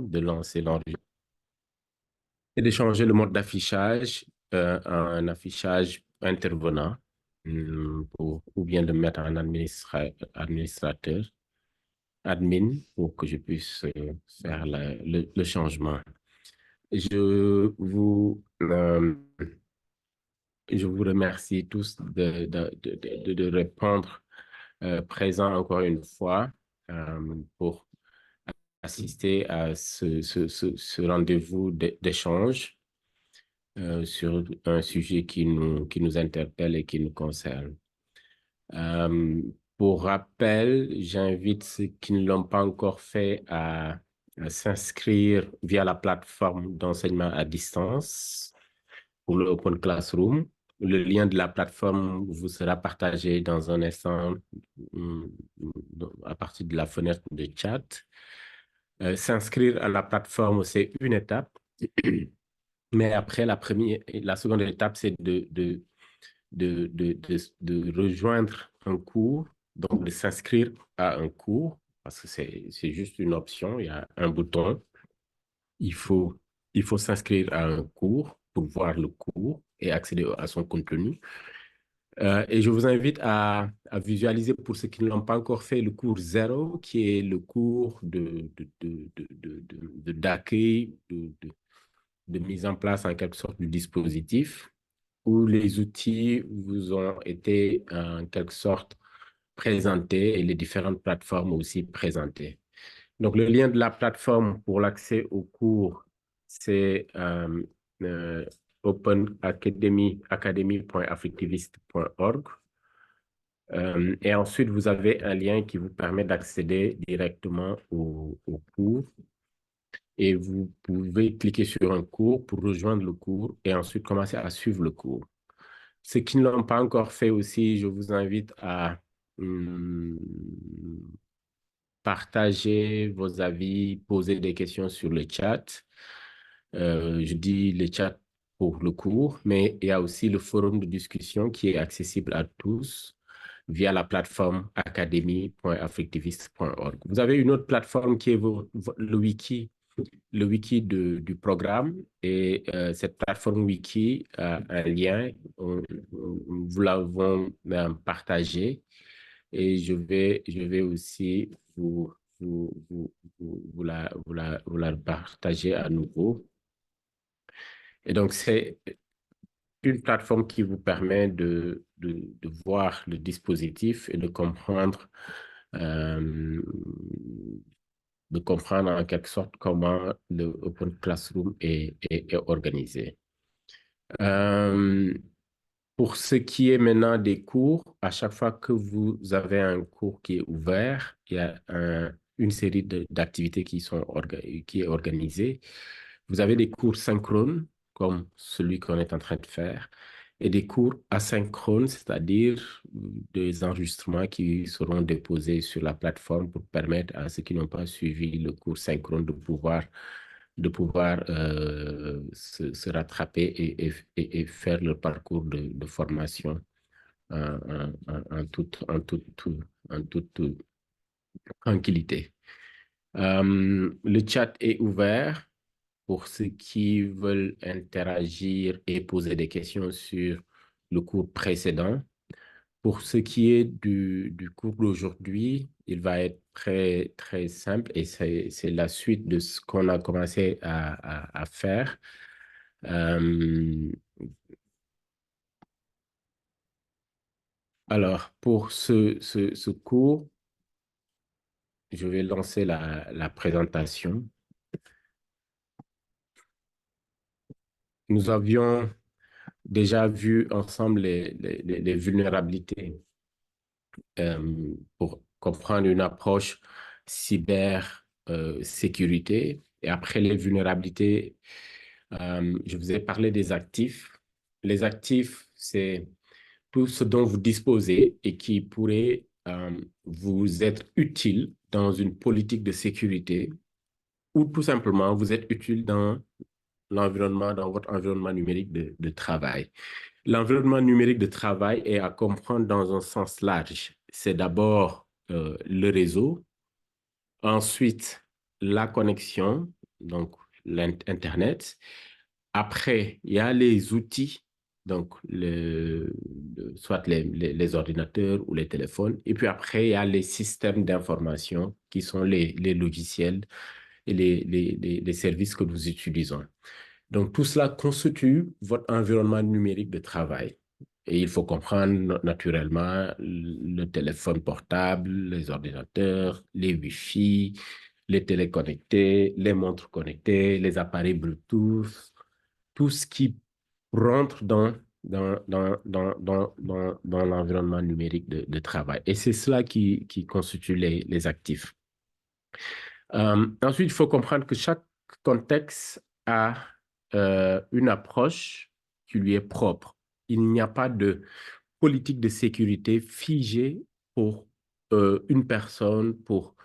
de lancer l'enregistrement et de changer le mode d'affichage à un affichage intervenant ou bien de mettre en administrateur, admin, pour que je puisse faire le changement. Je vous, euh, je vous remercie tous de répondre présent encore une fois pour assister à ce rendez-vous d'échange sur un sujet qui nous interpelle et qui nous concerne. Euh, pour rappel, j'invite ceux qui ne l'ont pas encore fait à s'inscrire via la plateforme d'enseignement à distance pour le Open Classroom. Le lien de la plateforme vous sera partagé dans un instant hum, à partir de la fenêtre de chat. S'inscrire à la plateforme, c'est une étape. Mais après, la seconde étape, c'est de rejoindre un cours, donc de s'inscrire à un cours, parce que c'est juste une option, il y a un bouton. Il faut, il faut s'inscrire à un cours pour voir le cours et accéder à son contenu. Et je vous invite à visualiser, pour ceux qui ne l'ont pas encore fait, le cours zéro, qui est le cours d'accueil, de mise en place en quelque sorte du dispositif, où les outils vous ont été en quelque sorte présentés et les différentes plateformes aussi présentées. Donc, le lien de la plateforme pour l'accès aux cours, c'est euh, openacademy.africtivist.org. Et ensuite, vous avez un lien qui vous permet d'accéder directement au cours et vous pouvez cliquer sur un cours pour rejoindre le cours et ensuite commencer à suivre le cours. Ceux qui ne l'ont pas encore fait aussi, je vous invite à hum, partager vos avis, poser des questions sur le chat. Je dis le chat pour le cours, mais il y a aussi le forum de discussion qui est accessible à tous via la plateforme academy.africtivist.org. Vous avez une autre plateforme qui est le wiki du programme et cette plateforme wiki a un lien, vous l'avons partagé et je vais aussi vous la partager à nouveau. Et donc, c'est une plateforme qui vous permet de voir le dispositif et euh, de comprendre en quelque sorte comment le Open Classroom est organisé. Euh, pour ce qui est maintenant des cours, à chaque fois que vous avez un cours qui est ouvert, il y a une série d'activités qui est organisée. Vous avez des cours synchrones, comme celui qu'on est en train de faire, et des cours asynchrones, c'est-à-dire des enregistrements qui seront déposés sur la plateforme pour permettre à ceux qui n'ont pas suivi le cours synchrone de pouvoir se rattraper et faire le parcours de formation en toute tranquillité. Le chat est ouvert pour ceux qui veulent interagir et poser des questions sur le cours précédent. Pour ce qui est du cours d'aujourd'hui, il va être très, très simple et c'est la suite de ce qu'on a commencé à faire. Euh, alors, pour ce cours, je vais lancer la présentation. Nous avions déjà vu ensemble les vulnérabilités pour comprendre une approche cyber sécurité. Et après les vulnérabilités, je vous ai parlé des actifs. Les actifs, c'est tout ce dont vous disposez et qui pourrait vous être utile dans une politique de sécurité ou tout simplement vous être utile dans dans votre environnement numérique de travail. L'environnement numérique de travail est à comprendre dans un sens large. C'est d'abord le réseau, ensuite la connexion, donc l'Internet. Après, il y a les outils, donc soit les ordinateurs ou les téléphones. Et puis après, il y a les systèmes d'information qui sont les logiciels et les services que nous utilisons. Donc, tout cela constitue votre environnement numérique de travail. Et il faut comprendre naturellement le téléphone portable, les ordinateurs, les Wi-Fi, les téléconnectés, les montres connectées, les appareils Bluetooth, tout ce qui rentre dans l'environnement numérique de travail. Et c'est cela qui constitue les actifs. Ensuite, il faut comprendre que chaque contexte a une approche qui lui est propre. Il n'y a pas de politique de sécurité figée pour une personne, pour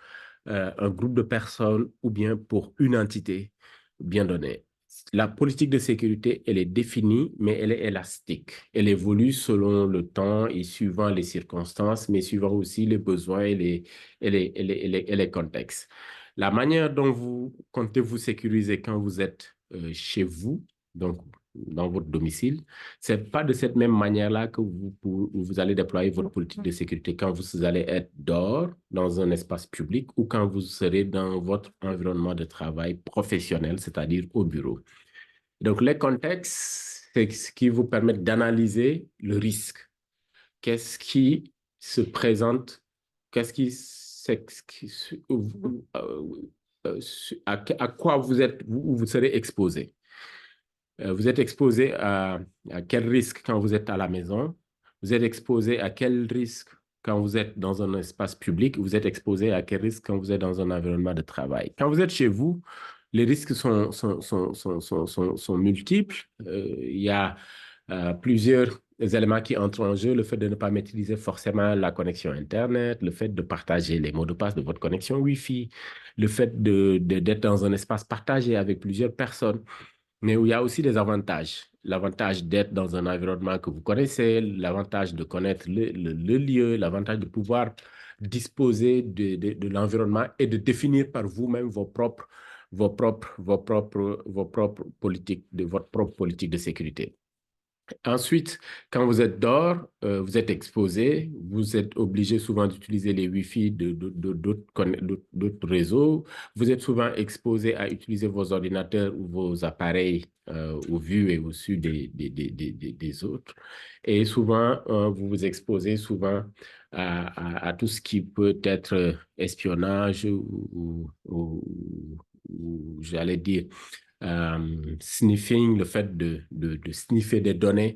un groupe de personnes ou bien pour une entité bien donnée. La politique de sécurité, elle est définie, mais elle est élastique. Elle évolue selon le temps et suivant les circonstances, mais suivant aussi les besoins et les contextes. La manière dont vous comptez vous sécuriser quand vous êtes chez vous, donc dans votre domicile, c'est pas de cette même manière-là que vous allez déployer votre politique de sécurité quand vous allez être dehors, dans un espace public ou quand vous serez dans votre environnement de travail professionnel, c'est-à-dire au bureau. Donc, les contextes, c'est ce qui vous permet d'analyser le risque. Qu'est-ce qui se présente? Qu'est-ce qui, à quoi vous serez exposé? Vous êtes exposé à quel risque quand vous êtes à la maison? Vous êtes exposé à quel risque quand vous êtes dans un espace public? Vous êtes exposé à quel risque quand vous êtes dans un environnement de travail? Quand vous êtes chez vous, les risques sont multiples. Il y a plusieurs éléments qui entrent en jeu. Le fait de ne pas maîtriser forcément la connexion Internet, le fait de partager les mots de passe de votre connexion Wi-Fi, le fait d'être dans un espace partagé avec plusieurs personnes. Mais où il y a aussi des avantages. L'avantage d'être dans un environnement que vous connaissez, l'avantage de connaître le lieu, l'avantage de pouvoir disposer de l'environnement et de définir par vous-même vos propres politiques, votre propre politique de sécurité. Ensuite, quand vous êtes dehors, vous êtes exposé, vous êtes obligé souvent d'utiliser les Wi-Fi d'autres réseaux, vous êtes souvent exposé à utiliser vos ordinateurs ou vos appareils au vu et au su des autres. Et souvent, vous vous exposez souvent à tout ce qui peut être espionnage ou j'allais dire, sniffing, le fait de sniffer des données,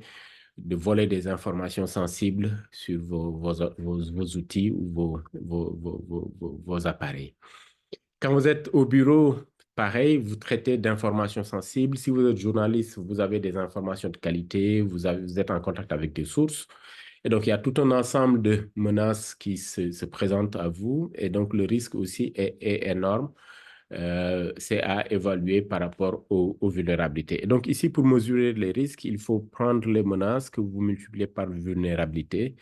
de voler des informations sensibles sur vos outils ou vos appareils. Quand vous êtes au bureau, pareil, vous traitez d'informations sensibles. Si vous êtes journaliste, vous avez des informations de qualité, vous êtes en contact avec des sources. Et donc, il y a tout un ensemble de menaces qui se présentent à vous. Et donc, le risque aussi est énorme. C'est à évaluer par rapport aux vulnérabilités. Et donc, ici, pour mesurer les risques, il faut prendre les menaces que vous multipliez par vulnérabilité.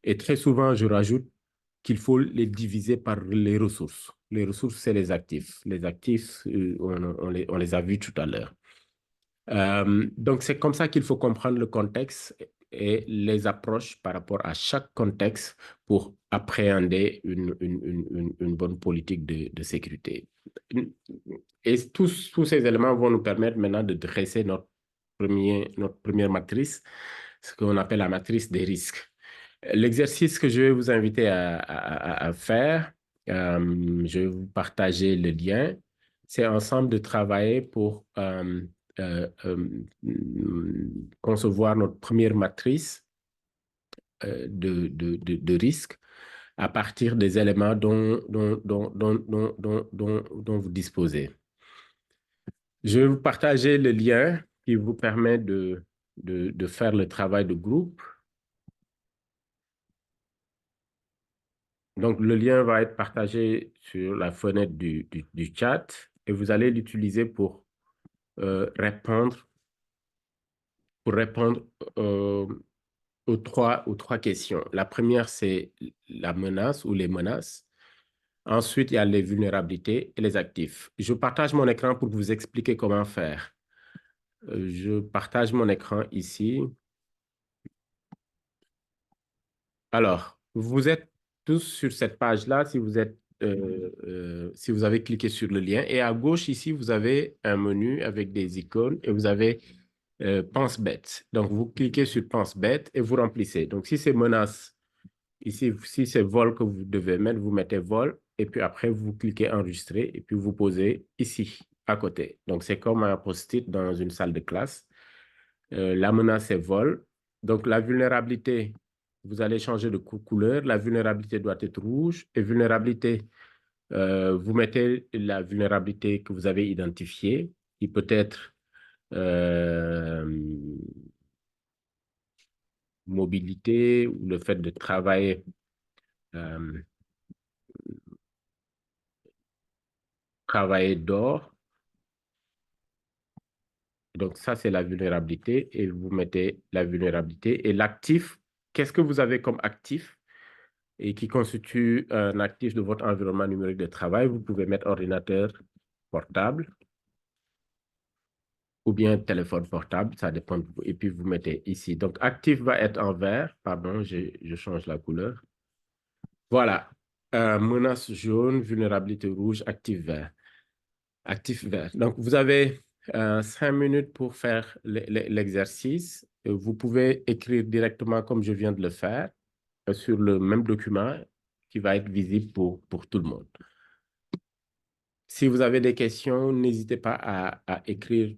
Et très souvent, je rajoute qu'il faut les diviser par les ressources. Les ressources, c'est les actifs. Les actifs, on les a vus tout à l'heure. Donc, c'est comme ça qu'il faut comprendre le contexte et les approches par rapport à chaque contexte pour appréhender une bonne politique de sécurité. Et tous ces éléments vont nous permettre maintenant de dresser notre première matrice, ce qu'on appelle la matrice des risques. L'exercice que je vais vous inviter à faire, je vais vous partager le lien, c'est ensemble de travailler pour euh, euh, concevoir notre première matrice de risque à partir des éléments dont vous disposez. Je vais vous partager le lien qui vous permet de faire le travail de groupe. Donc, le lien va être partagé sur la fenêtre du chat et vous allez l'utiliser répondre, pour répondre euh, aux trois questions. La première, c'est la menace ou les menaces. Ensuite, il y a les vulnérabilités et les actifs. Je partage mon écran pour vous expliquer comment faire. Je partage mon écran ici. Alors, vous êtes tous sur cette page-là si vous avez cliqué sur le lien. Et à gauche, ici, vous avez un menu avec des icônes et vous avez Pense bête. Donc, vous cliquez sur Pense bête et vous remplissez. Donc, si c'est menace, ici, si c'est vol que vous devez mettre, vous mettez vol et puis après, vous cliquez Enregistrer et puis vous posez ici, à côté. Donc, c'est comme un post-it dans une salle de classe. La menace est vol. Donc, la vulnérabilité, vous allez changer de couleur. La vulnérabilité doit être rouge. Et vulnérabilité, vous mettez la vulnérabilité que vous avez identifiée, qui peut être euh, mobilité ou le fait de euh, travailler dehors. Donc, ça, c'est la vulnérabilité. Et vous mettez la vulnérabilité. Et l'actif, qu'est-ce que vous avez comme actif? Et qui constitue un actif de votre environnement numérique de travail. Vous pouvez mettre ordinateur portable ou bien téléphone portable, ça dépend de vous. Et puis, vous mettez ici. Donc, actif va être en vert. Pardon, je change la couleur. Voilà. Menace jaune, vulnérabilité rouge, actif vert. Actif vert. Donc, vous avez 5 minutes pour faire l'exercice. Vous pouvez écrire directement comme je viens de le faire sur le même document qui va être visible pour tout le monde. Si vous avez des questions, n'hésitez pas à écrire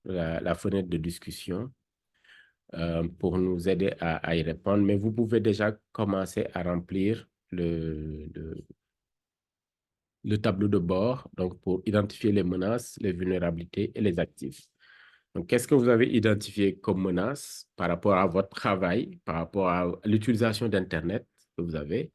la fenêtre de discussion pour nous aider à y répondre. Mais vous pouvez déjà commencer à remplir le tableau de bord donc pour identifier les menaces, les vulnérabilités et les actifs. Donc, qu'est-ce que vous avez identifié comme menace par rapport à votre travail, par rapport à l'utilisation d'Internet que vous avez?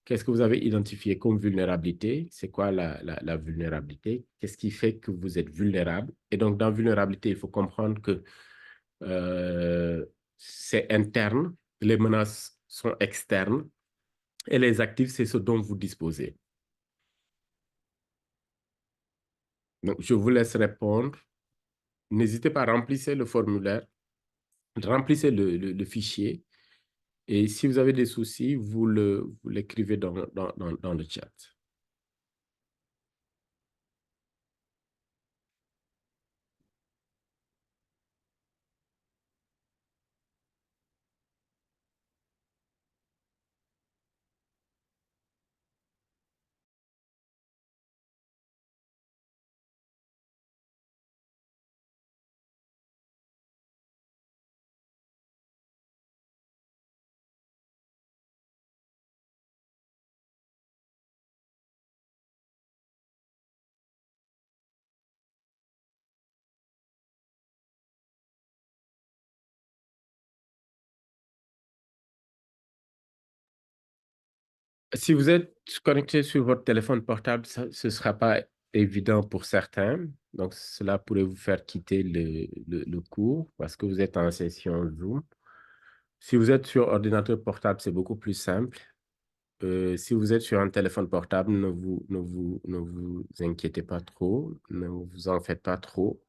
Qu'est-ce que vous avez identifié comme vulnérabilité? C'est quoi la vulnérabilité? Qu'est-ce qui fait que vous êtes vulnérable? Et donc, dans vulnérabilité, il faut comprendre que euh, c'est interne, les menaces sont externes et les actifs, c'est ce dont vous disposez. Donc, je vous laisse répondre. N'hésitez pas à remplir le formulaire, remplissez le fichier. Et si vous avez des soucis, vous l'écrivez dans le chat. Si vous êtes connecté sur votre téléphone portable, ce ne sera pas évident pour certains. Donc, cela pourrait vous faire quitter le cours parce que vous êtes en session Zoom. Si vous êtes sur ordinateur portable, c'est beaucoup plus simple. Si vous êtes sur un téléphone portable, ne vous inquiétez pas trop, ne vous en faites pas trop.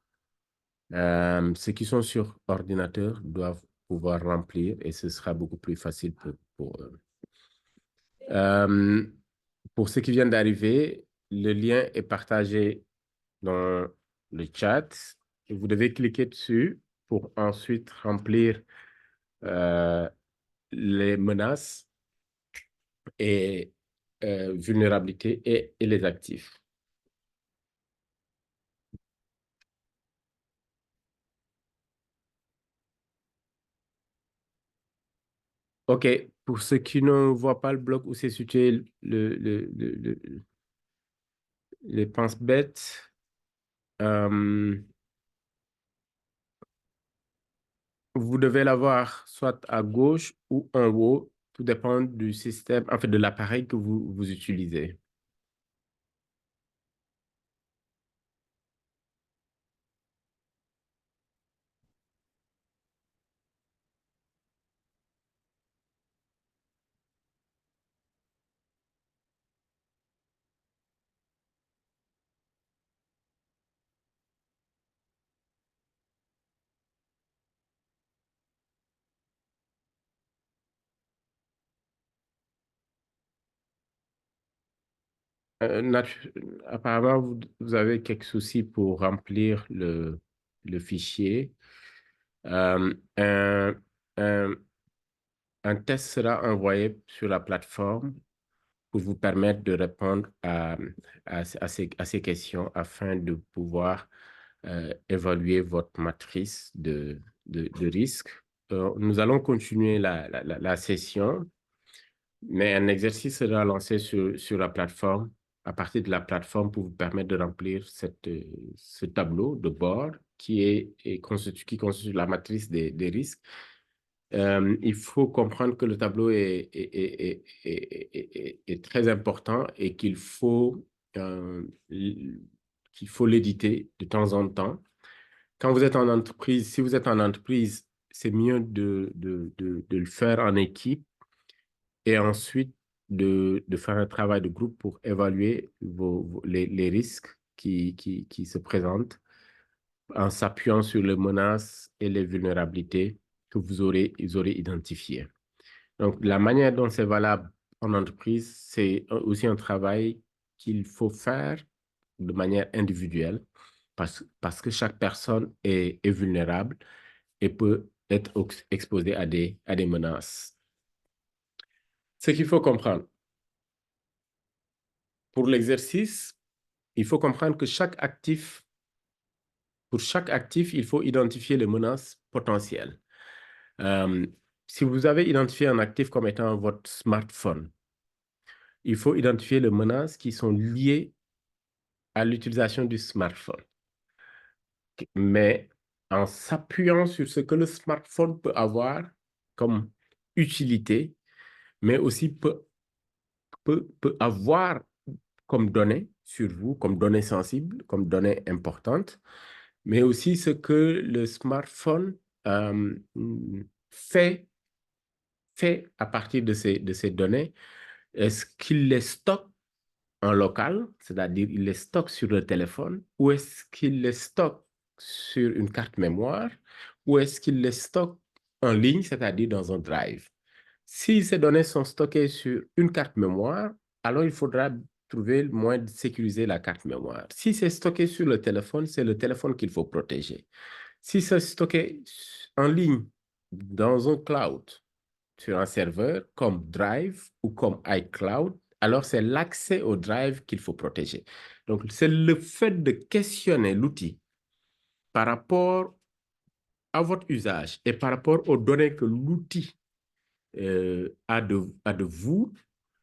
Ceux qui sont sur ordinateur doivent pouvoir remplir et ce sera beaucoup plus facile pour eux. Euh, pour ceux qui viennent d'arriver, le lien est partagé dans le chat. Et vous devez cliquer dessus pour ensuite remplir euh, les menaces et vulnérabilités et les actifs. OK. Pour ceux qui ne voient pas le bloc où c'est situé les penses-bêtes, euh, vous devez l'avoir soit à gauche ou en haut. Tout dépend du système, en fait, de l'appareil que vous utilisez. apparemment, vous avez quelques soucis pour remplir le fichier. Euh, un, un- un test sera envoyé sur la plateforme pour vous permettre de répondre à ces questions afin de pouvoir évaluer votre matrice de risque. Nous allons continuer la session, mais un exercice sera lancé sur la plateforme, à partir de la plateforme pour vous permettre de remplir ce tableau de bord qui constitue la matrice des risques. Il faut comprendre que le tableau est très important et qu'il faut l'éditer de temps en temps. Quand vous êtes en entreprise, si vous êtes en entreprise, c'est mieux de le faire en équipe et ensuite de faire un travail de groupe pour évaluer les risques qui se présentent en s'appuyant sur les menaces et les vulnérabilités que vous aurez identifiées. Donc, la manière dont c'est valable en entreprise, c'est aussi un travail qu'il faut faire de manière individuelle parce que chaque personne est vulnérable et peut être exposée à des menaces. Ce qu'il faut comprendre, pour l'exercice, il faut comprendre que pour chaque actif, il faut identifier les menaces potentielles. Euh, si vous avez identifié un actif comme étant votre smartphone, il faut identifier les menaces qui sont liées à l'utilisation du smartphone. Mais en s'appuyant sur ce que le smartphone peut avoir comme utilité, mais aussi peut avoir comme données sur vous, comme données sensibles, comme données importantes, mais aussi ce que le smartphone euh, fait, fait à partir de ces données. Est-ce qu'il les stocke en local, c'est-à-dire il les stocke sur le téléphone, ou est-ce qu'il les stocke sur une carte mémoire, ou est-ce qu'il les stocke en ligne, c'est-à-dire dans un drive? Si ces données sont stockées sur une carte mémoire, alors il faudra trouver le moyen de sécuriser la carte mémoire. Si c'est stocké sur le téléphone, c'est le téléphone qu'il faut protéger. Si c'est stocké en ligne, dans un cloud, sur un serveur comme Drive ou comme iCloud, alors c'est l'accès au Drive qu'il faut protéger. Donc, c'est le fait de questionner l'outil par rapport à votre usage et par rapport aux données que l'outil a de vous,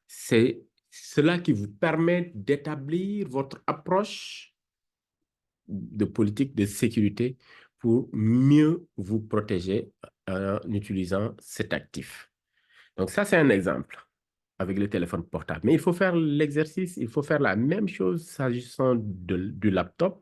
c'est cela qui vous permet d'établir votre approche de politique de sécurité pour mieux vous protéger en utilisant cet actif. Donc ça, c'est un exemple avec le téléphone portable. Mais il faut faire l'exercice, il faut faire la même chose s'agissant du laptop,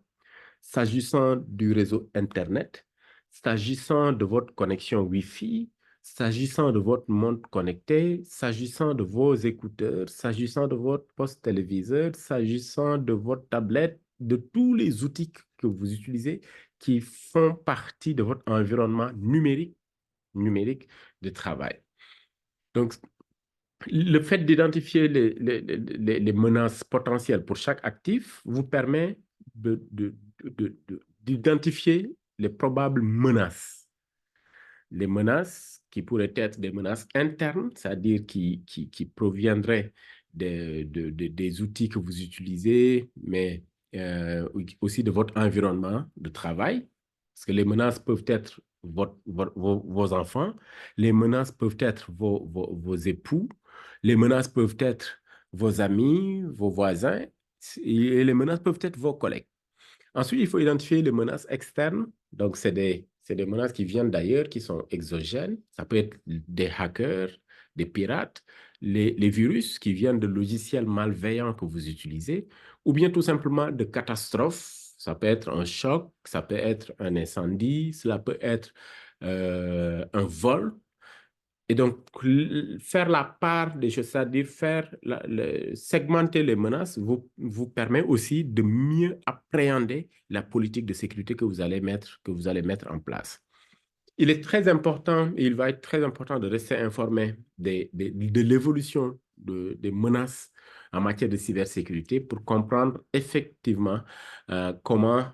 s'agissant du réseau Internet, s'agissant de votre connexion Wi-Fi, s'agissant de votre montre connectée, s'agissant de vos écouteurs, s'agissant de votre poste téléviseur, s'agissant de votre tablette, de tous les outils que vous utilisez qui font partie de votre environnement numérique de travail. Donc, le fait d'identifier les menaces potentielles pour chaque actif vous permet d'identifier les probables menaces. Les menaces qui pourraient être des menaces internes, c'est-à-dire qui proviendraient des outils que vous utilisez, mais aussi de votre environnement de travail. Parce que les menaces peuvent être vos enfants, les menaces peuvent être vos époux, les menaces peuvent être vos amis, vos voisins, et les menaces peuvent être vos collègues. Ensuite, il faut identifier les menaces externes. Donc, c'est des menaces qui viennent d'ailleurs, qui sont exogènes. Ça peut être des hackers, des pirates, les virus qui viennent de logiciels malveillants que vous utilisez, ou bien tout simplement de catastrophes. Ça peut être un choc, ça peut être un incendie, cela peut être un vol. Et donc, faire la part des choses, c'est-à-dire segmenter les menaces, vous permet aussi de mieux appréhender la politique de sécurité que vous allez mettre en place. Il est très important, et il va être très important de rester informé de l'évolution des menaces en matière de cybersécurité pour comprendre effectivement comment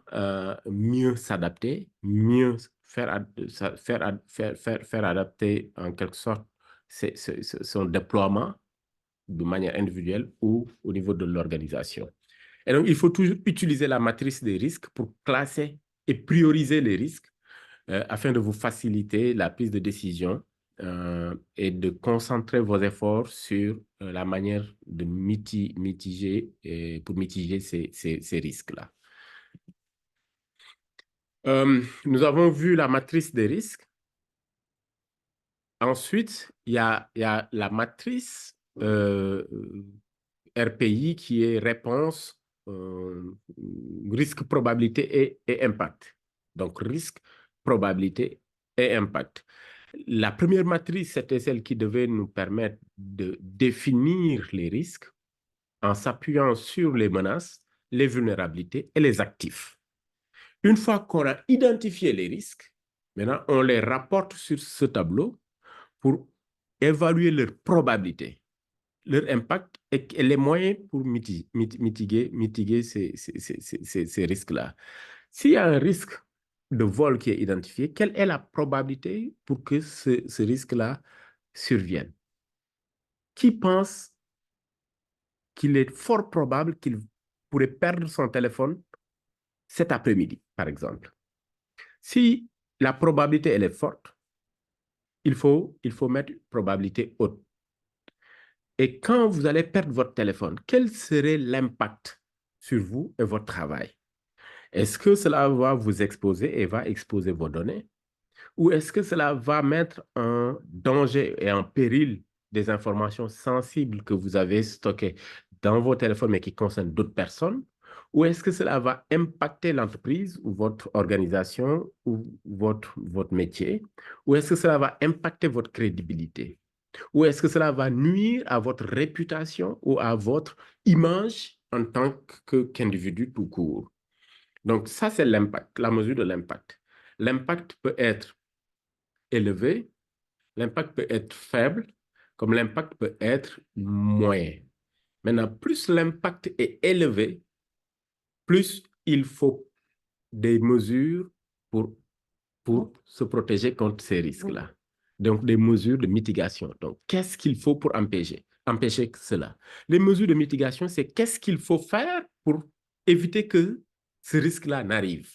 mieux s'adapter, mieux faire adapter en quelque sorte son déploiement de manière individuelle ou au niveau de l'organisation. Et donc, il faut toujours utiliser la matrice des risques pour classer et prioriser les risques afin de vous faciliter la prise de décision et de concentrer vos efforts sur la manière de mitiger, pour mitiger ces risques-là. Nous avons vu la matrice des risques. Ensuite, il y a la matrice RPI qui est réponse, risque, probabilité et impact. Donc, risque, probabilité et impact. La première matrice, c'était celle qui devait nous permettre de définir les risques en s'appuyant sur les menaces, les vulnérabilités et les actifs. Une fois qu'on a identifié les risques, maintenant, on les rapporte sur ce tableau pour évaluer leur probabilité, leur impact et les moyens pour mitiguer ces risques-là. S'il y a un risque de vol qui est identifié, quelle est la probabilité pour que ce risque-là survienne? Qui pense qu'il est fort probable qu'il pourrait perdre son téléphone cet après-midi, par exemple? Si la probabilité elle est forte, il faut mettre une probabilité haute. Et quand vous allez perdre votre téléphone, quel serait l'impact sur vous et votre travail? Est-ce que cela va vous exposer et va exposer vos données? Ou est-ce que cela va mettre en danger et en péril des informations sensibles que vous avez stockées dans vos téléphones mais qui concernent d'autres personnes? Ou est-ce que cela va impacter l'entreprise ou votre organisation ou votre métier? Ou est-ce que cela va impacter votre crédibilité? Ou est-ce que cela va nuire à votre réputation ou à votre image en tant qu'individu tout court? Donc, ça, c'est l'impact, la mesure de l'impact. L'impact peut être élevé, l'impact peut être faible, comme l'impact peut être moyen. Maintenant, plus l'impact est élevé, plus il faut des mesures pour, pour se protéger contre ces risques-là. Donc, des mesures de mitigation. Donc, qu'est-ce qu'il faut pour empêcher cela? Les mesures de mitigation, c'est qu'est-ce qu'il faut faire pour éviter que ce risque-là n'arrive.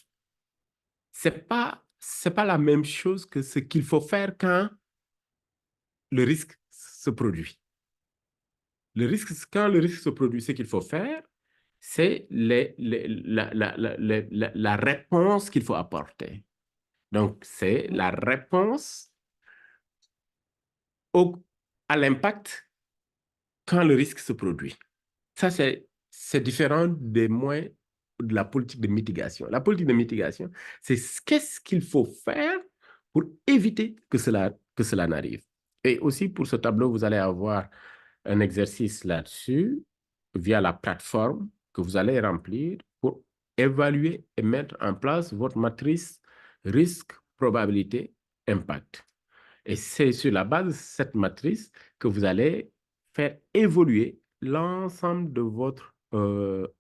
C'est pas la même chose que ce qu'il faut faire quand le risque se produit. Quand le risque se produit, ce qu'il faut faire, c'est la réponse qu'il faut apporter. Donc, c'est la réponse à l'impact quand le risque se produit. Ça, c'est différent des moyens de la politique de mitigation. La politique de mitigation, c'est qu'est-ce qu'il faut faire pour éviter que cela n'arrive. Et aussi, pour ce tableau, vous allez avoir un exercice là-dessus via la plateforme que vous allez remplir pour évaluer et mettre en place votre matrice risque, probabilité, impact. Et c'est sur la base de cette matrice que vous allez faire évoluer l'ensemble de votre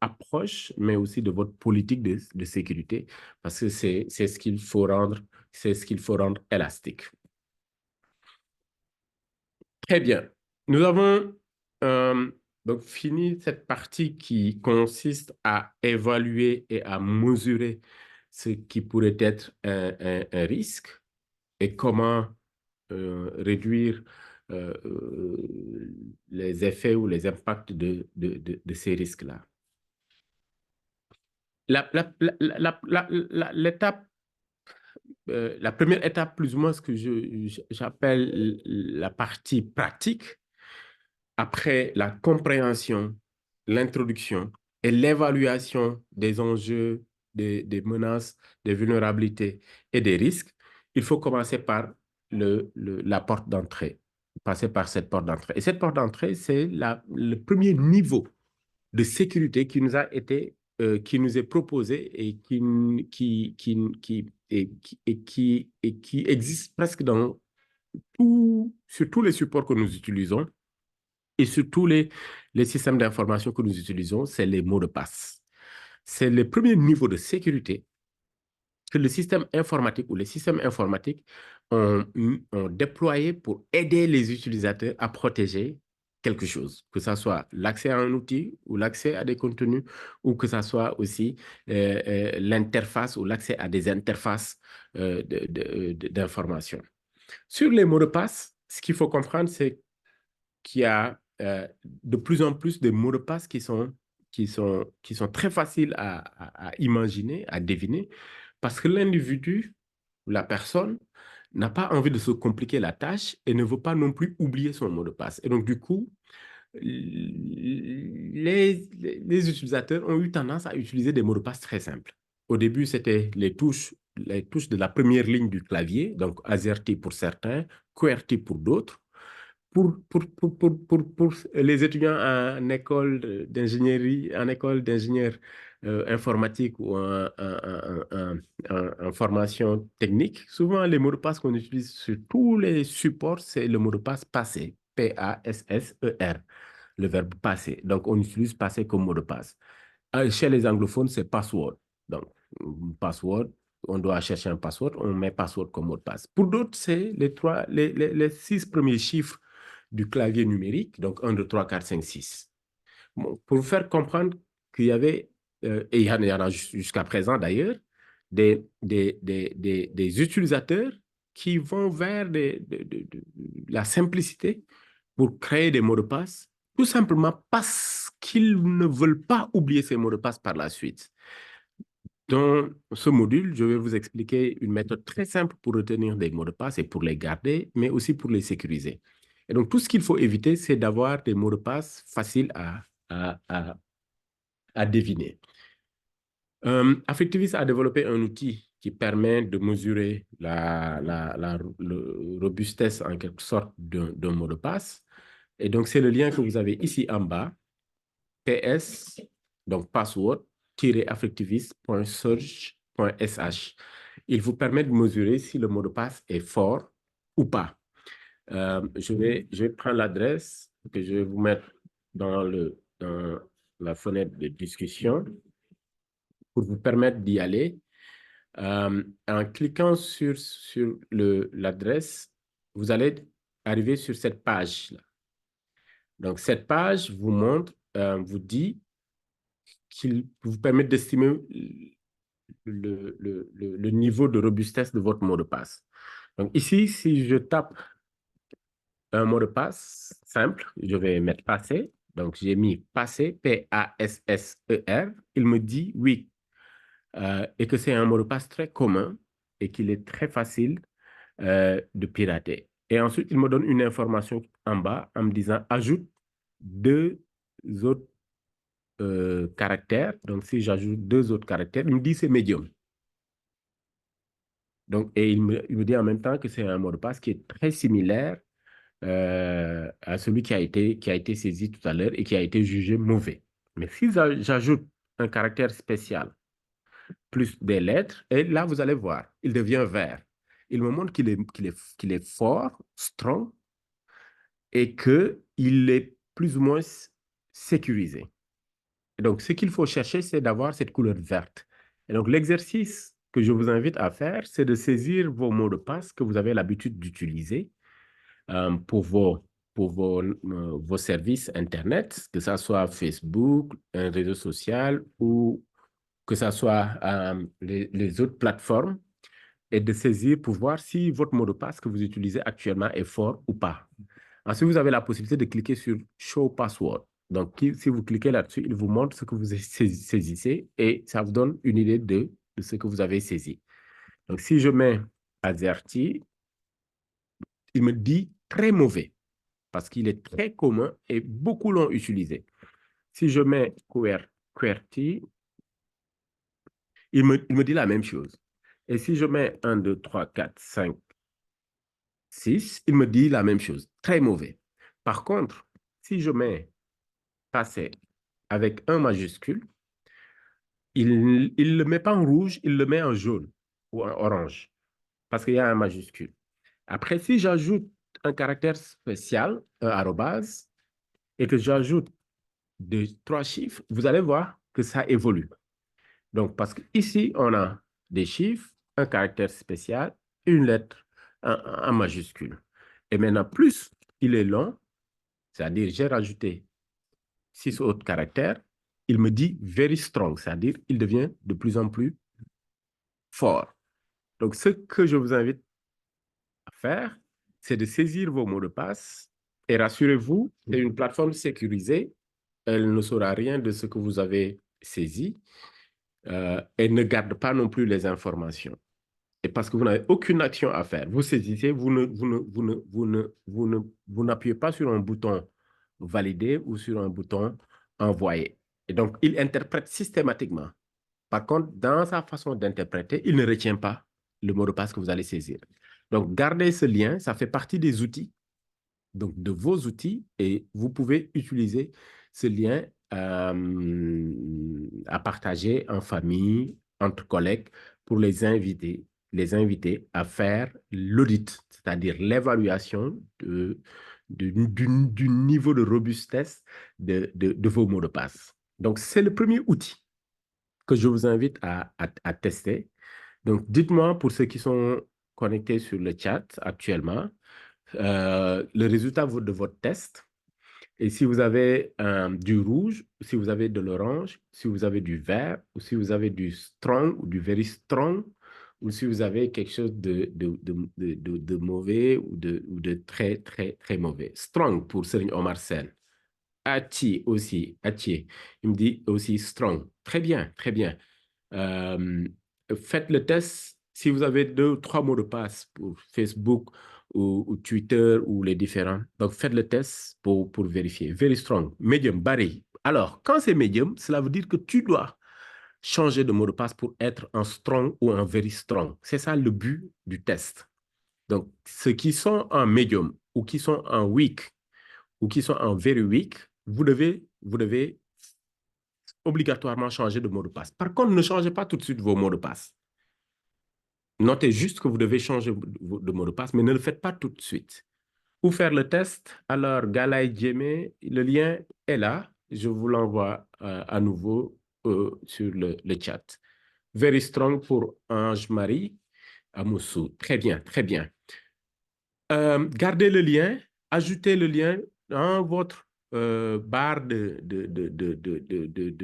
approche, mais aussi de votre politique de sécurité, parce que c'est ce qu'il faut rendre, élastique. Très bien. Nous avons donc fini cette partie qui consiste à évaluer et à mesurer ce qui pourrait être un risque et comment réduire les effets ou les impacts de ces risques-là. La première étape, plus ou moins ce que j'appelle la partie pratique, après la compréhension, l'introduction et l'évaluation des enjeux, des menaces, des vulnérabilités et des risques, il faut commencer par la porte d'entrée, passer par cette porte d'entrée. Et cette porte d'entrée, c'est le premier niveau de sécurité qui nous a été, qui nous est proposé et qui existe presque sur tous les supports que nous utilisons Et sur tous les systèmes d'information que nous utilisons, c'est les mots de passe. C'est le premier niveau de sécurité que le système informatique ou les systèmes informatiques ont déployé pour aider les utilisateurs à protéger quelque chose, que ce soit l'accès à un outil ou l'accès à des contenus, ou que ce soit aussi l'interface ou l'accès à des interfaces d'information. Sur les mots de passe, ce qu'il faut comprendre, c'est qu'il y a de plus en plus de mots de passe qui sont très faciles à imaginer, à deviner, parce que l'individu ou la personne n'a pas envie de se compliquer la tâche et ne veut pas non plus oublier son mot de passe. Et donc, du coup, les utilisateurs ont eu tendance à utiliser des mots de passe très simples. Au début, c'était les touches de la première ligne du clavier, donc AZERTY pour certains, QWERTY pour d'autres. Pour les étudiants en école d'ingénierie, en école d'ingénieur informatique ou en formation technique, souvent les mots de passe qu'on utilise sur tous les supports, c'est le mot de passe passé, P-A-S-S-E-R, le verbe passer. Donc, on utilise passer comme mot de passe. Chez les anglophones, c'est password. Donc, password, on doit chercher un password, on met password comme mot de passe. Pour d'autres, c'est les 6 premiers chiffres du clavier numérique, donc 1, 2, 3, 4, 5, 6. Bon, pour vous faire comprendre qu'il y avait, et il y en a jusqu'à présent d'ailleurs, des utilisateurs qui vont vers la simplicité pour créer des mots de passe, tout simplement parce qu'ils ne veulent pas oublier ces mots de passe par la suite. Dans ce module, je vais vous expliquer une méthode très simple pour retenir des mots de passe et pour les garder, mais aussi pour les sécuriser. Et donc, tout ce qu'il faut éviter, c'est d'avoir des mots de passe faciles à deviner. Affectivis a développé un outil qui permet de mesurer la robustesse, en quelque sorte, d'un mot de passe. Et donc, c'est le lien que vous avez ici en bas, ps, donc password-affectivis.search.sh. Il vous permet de mesurer si le mot de passe est fort ou pas. Je vais prendre l'adresse que je vais vous mettre dans la fenêtre de discussion pour vous permettre d'y aller. En cliquant sur l'adresse, vous allez arriver sur cette page-là. Donc, cette page vous montre, vous dit qu'il vous permet d'estimer le niveau de robustesse de votre mot de passe. Donc, ici, si je tape un mot de passe simple, je vais mettre passer. Donc, j'ai mis passer, P-A-S-S-E-R. Il me dit oui, et que c'est un mot de passe très commun et qu'il est très facile de pirater. Et ensuite, il me donne une information en bas en me disant ajoute 2 autres caractères. Donc, si j'ajoute 2 autres caractères, il me dit c'est médium. Donc, et il me dit en même temps que c'est un mot de passe qui est très similaire à celui qui a été saisi tout à l'heure et qui a été jugé mauvais. Mais si j'ajoute un caractère spécial plus des lettres, et là, vous allez voir, il devient vert. Il me montre qu'il est fort, strong, et qu'il est plus ou moins sécurisé. Et donc, ce qu'il faut chercher, c'est d'avoir cette couleur verte. Et donc, l'exercice que je vous invite à faire, c'est de saisir vos mots de passe que vous avez l'habitude d'utiliser pour vos services Internet, que ce soit Facebook, un réseau social ou que ce soit les autres plateformes, et de saisir pour voir si votre mot de passe que vous utilisez actuellement est fort ou pas. Ensuite, vous avez la possibilité de cliquer sur Show Password. Donc, si vous cliquez là-dessus, il vous montre ce que vous saisissez et ça vous donne une idée de ce que vous avez saisi. Donc, si je mets AZERTY, il me dit très mauvais parce qu'il est très commun et beaucoup l'ont utilisé. Si je mets QWERTY, il me dit la même chose. Et si je mets 1, 2, 3, 4, 5, 6, il me dit la même chose. Très mauvais. Par contre, si je mets passer avec un majuscule, il ne le met pas en rouge, il le met en jaune ou en orange parce qu'il y a un majuscule. Après, si j'ajoute un caractère spécial, un arrobase, et que j'ajoute trois chiffres, vous allez voir que ça évolue. Donc, parce qu'ici, on a des chiffres, un caractère spécial, une lettre en majuscule. Et maintenant, plus il est long, c'est-à-dire j'ai rajouté 6 autres caractères, il me dit very strong, c'est-à-dire il devient de plus en plus fort. Donc, ce que je vous invite à faire, c'est de saisir vos mots de passe et rassurez-vous, c'est une plateforme sécurisée. Elle ne saura rien de ce que vous avez saisi. Elle ne garde pas non plus les informations. Et parce que vous n'avez aucune action à faire. Vous saisissez, vous n'appuyez pas sur un bouton valider ou sur un bouton envoyer. Et donc, il interprète systématiquement. Par contre, dans sa façon d'interpréter, il ne retient pas le mot de passe que vous allez saisir. Donc, gardez ce lien, ça fait partie des outils, donc de vos outils, et vous pouvez utiliser ce lien à partager en famille, entre collègues, pour les inviter à faire l'audit, c'est-à-dire l'évaluation du niveau de robustesse de vos mots de passe. Donc, c'est le premier outil que je vous invite à tester. Donc, dites-moi pour ceux qui sont connectés sur le chat actuellement, le résultat de votre test. Et si vous avez du rouge, si vous avez de l'orange, si vous avez du vert, ou si vous avez du strong ou du very strong, ou si vous avez quelque chose de mauvais ou de très, très, très mauvais. Strong pour Serigne Omar Sen. Ati aussi, Ati. Il me dit aussi strong. Très bien, très bien. Euh, Faites le test si vous avez 2 ou 3 mots de passe pour Facebook ou Twitter ou les différents. Donc, faites le test pour vérifier. Very strong. Medium, Barry. Alors, quand c'est medium, cela veut dire que tu dois changer de mot de passe pour être un strong ou un very strong. C'est ça le but du test. Donc, ceux qui sont en medium ou qui sont en weak ou qui sont en very weak, vous devez obligatoirement changer de mot de passe. Par contre, ne changez pas tout de suite vos mots de passe. Notez juste que vous devez changer de mot de passe, mais ne le faites pas tout de suite. Pour faire le test, alors Galaï Djemé, le lien est là. Je vous l'envoie à nouveau sur le chat. Very strong pour Ange-Marie Amoussou. Très bien, très bien. Gardez le lien, ajoutez le lien dans votre barre de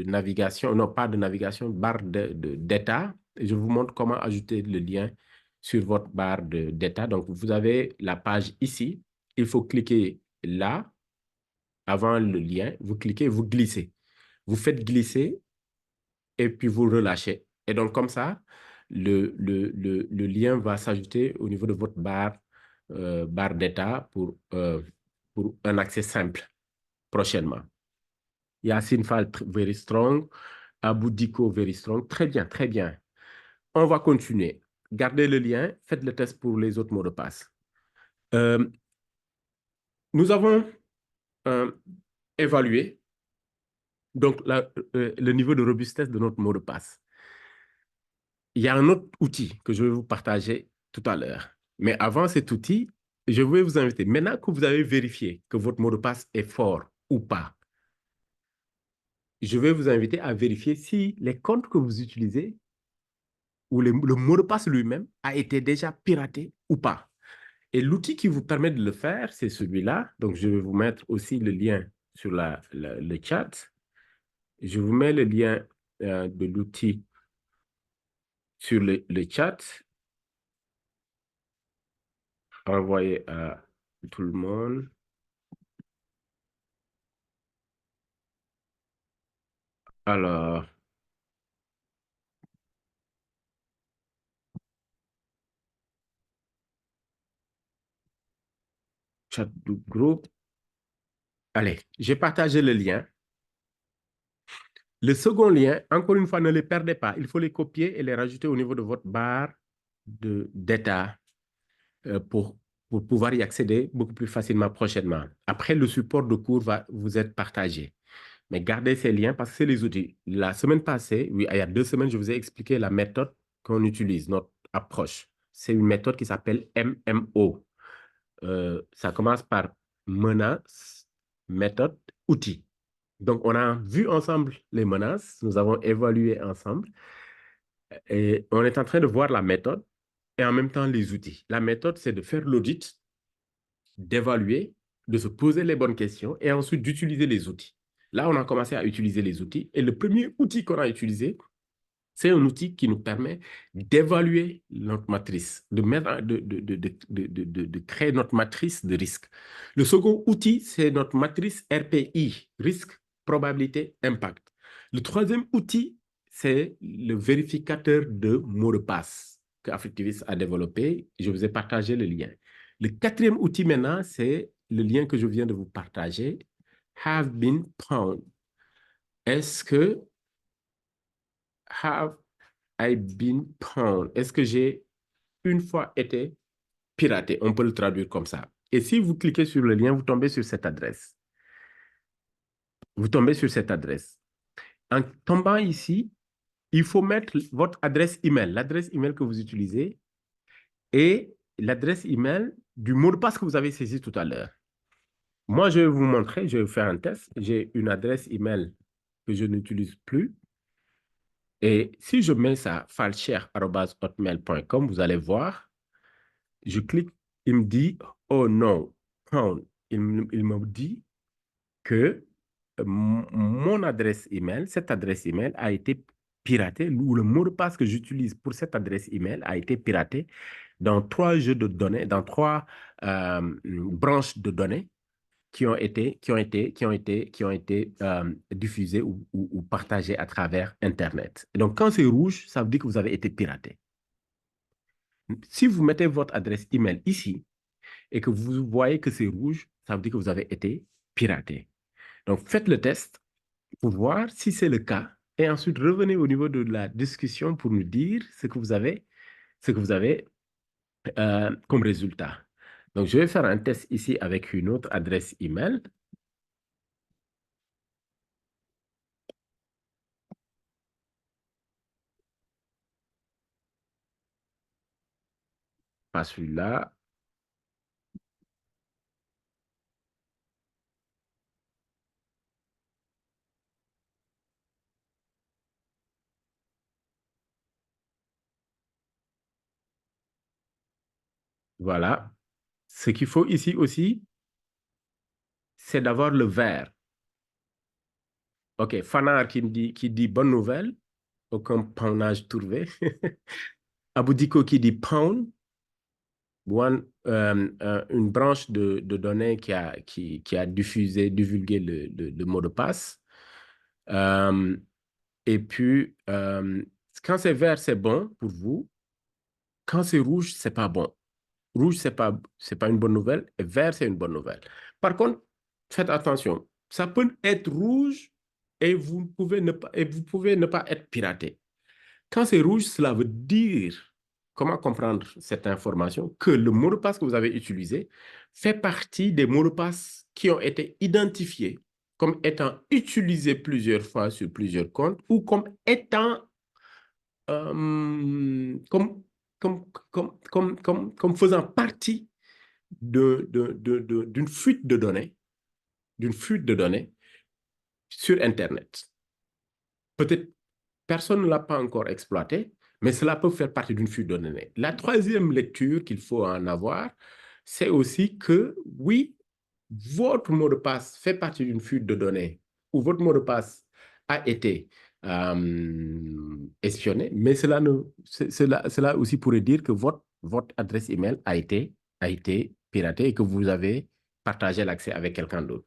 navigation, non pas de navigation, barre d'état. Je vous montre comment ajouter le lien sur votre barre d'état. Donc, vous avez la page ici. Il faut cliquer là, avant le lien. Vous cliquez, vous glissez. Vous faites glisser et puis vous relâchez. Et donc, comme ça, le lien va s'ajouter au niveau de votre barre d'état pour un accès simple prochainement. Yacine Fall, very strong. Abou Diko, very strong. Très bien, très bien. On va continuer. Gardez le lien, faites le test pour les autres mots de passe. Nous avons évalué donc le niveau de robustesse de notre mot de passe. Il y a un autre outil que je vais vous partager tout à l'heure. Mais avant cet outil, je vais vous inviter, maintenant que vous avez vérifié que votre mot de passe est fort ou pas, je vais vous inviter à vérifier si les comptes que vous utilisez ou le mot de passe lui-même a été déjà piraté ou pas. Et l'outil qui vous permet de le faire, c'est celui-là. Donc, je vais vous mettre aussi le lien sur le chat. Je vous mets le lien de l'outil sur le chat. Envoyé à tout le monde. Alors, chat du groupe. Allez, j'ai partagé le lien. Le second lien, encore une fois, ne les perdez pas. Il faut les copier et les rajouter au niveau de votre barre d'état pour pouvoir y accéder beaucoup plus facilement prochainement. Après, le support de cours va vous être partagé. Mais gardez ces liens parce que c'est les outils. La semaine passée, oui, il y a 2 semaines, je vous ai expliqué la méthode qu'on utilise, notre approche. C'est une méthode qui s'appelle MMO. Ça commence par menace, méthode, outils. Donc, on a vu ensemble les menaces, nous avons évalué ensemble et on est en train de voir la méthode et en même temps les outils. La méthode, c'est de faire l'audit, d'évaluer, de se poser les bonnes questions et ensuite d'utiliser les outils. Là, on a commencé à utiliser les outils et le premier outil qu'on a utilisé, c'est un outil qui nous permet d'évaluer notre matrice, de créer notre matrice de risque. Le second outil, c'est notre matrice RPI, risque, probabilité, impact. Le troisième outil, c'est le vérificateur de mots de passe que Africtivis a développé. Je vous ai partagé le lien. Le quatrième outil maintenant, c'est le lien que je viens de vous partager, Have Been Pwned. Est-ce que have I've been pwned. Est-ce que j'ai une fois été piraté? On peut le traduire comme ça. Et si vous cliquez sur le lien, vous tombez sur cette adresse. Vous tombez sur cette adresse. En tombant ici, il faut mettre votre adresse email, l'adresse email que vous utilisez et l'adresse email du mot de passe que vous avez saisi tout à l'heure. Moi, je vais vous montrer, je vais faire un test. J'ai une adresse email que je n'utilise plus. Et si je mets ça, falcher@hotmail.com, vous allez voir, je clique, il me dit, oh non, il me dit que mon adresse email, cette adresse email a été piratée, ou le mot de passe que j'utilise pour cette adresse email a été piraté dans 3 jeux de données, dans 3 branches de données qui ont été diffusées ou partagées à travers Internet. Et donc, quand c'est rouge, ça veut dire que vous avez été piraté. Si vous mettez votre adresse email ici et que vous voyez que c'est rouge, ça veut dire que vous avez été piraté. Donc, faites le test pour voir si c'est le cas et ensuite revenez au niveau de la discussion pour nous dire ce que vous avez comme résultat. Donc, je vais faire un test ici avec une autre adresse email. Pas celui-là. Voilà. Ce qu'il faut ici aussi, c'est d'avoir le vert. OK, Fanar qui dit bonne nouvelle, aucun pawnage trouvé. Aboudiko qui dit pound, une branche de données qui a divulgué le mot de passe. Et puis, quand c'est vert, c'est bon pour vous. Quand c'est rouge, c'est pas bon. Rouge, c'est pas une bonne nouvelle. Et vert, c'est une bonne nouvelle. Par contre, faites attention. Ça peut être rouge et vous pouvez ne pas être piraté. Quand c'est rouge, cela veut dire, comment comprendre cette information, que le mot de passe que vous avez utilisé fait partie des mots de passe qui ont été identifiés comme étant utilisés plusieurs fois sur plusieurs comptes ou comme, comme faisant partie d'une fuite de données sur Internet. Peut-être personne ne l'a pas encore exploité, mais cela peut faire partie d'une fuite de données. La troisième lecture qu'il faut en avoir, c'est aussi que oui, votre mot de passe fait partie d'une fuite de données ou votre mot de passe a été espionné, mais cela aussi pourrait dire que votre adresse email a été piratée et que vous avez partagé l'accès avec quelqu'un d'autre.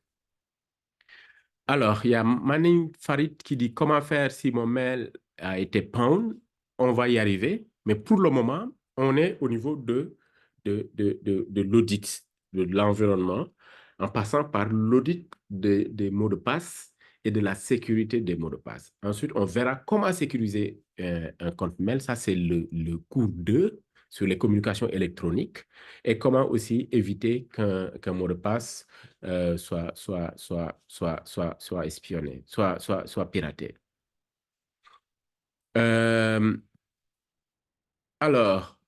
Alors, il y a Manning Farid qui dit comment faire si mon mail a été pound. On va y arriver, mais pour le moment, on est au niveau de l'audit de l'environnement en passant par l'audit des mots de passe et de la sécurité des mots de passe. Ensuite, on verra comment sécuriser un compte mail. Ça, c'est le cours 2 sur les communications électroniques et comment aussi éviter qu'un mot de passe soit espionné, soit piraté. Euh, alors,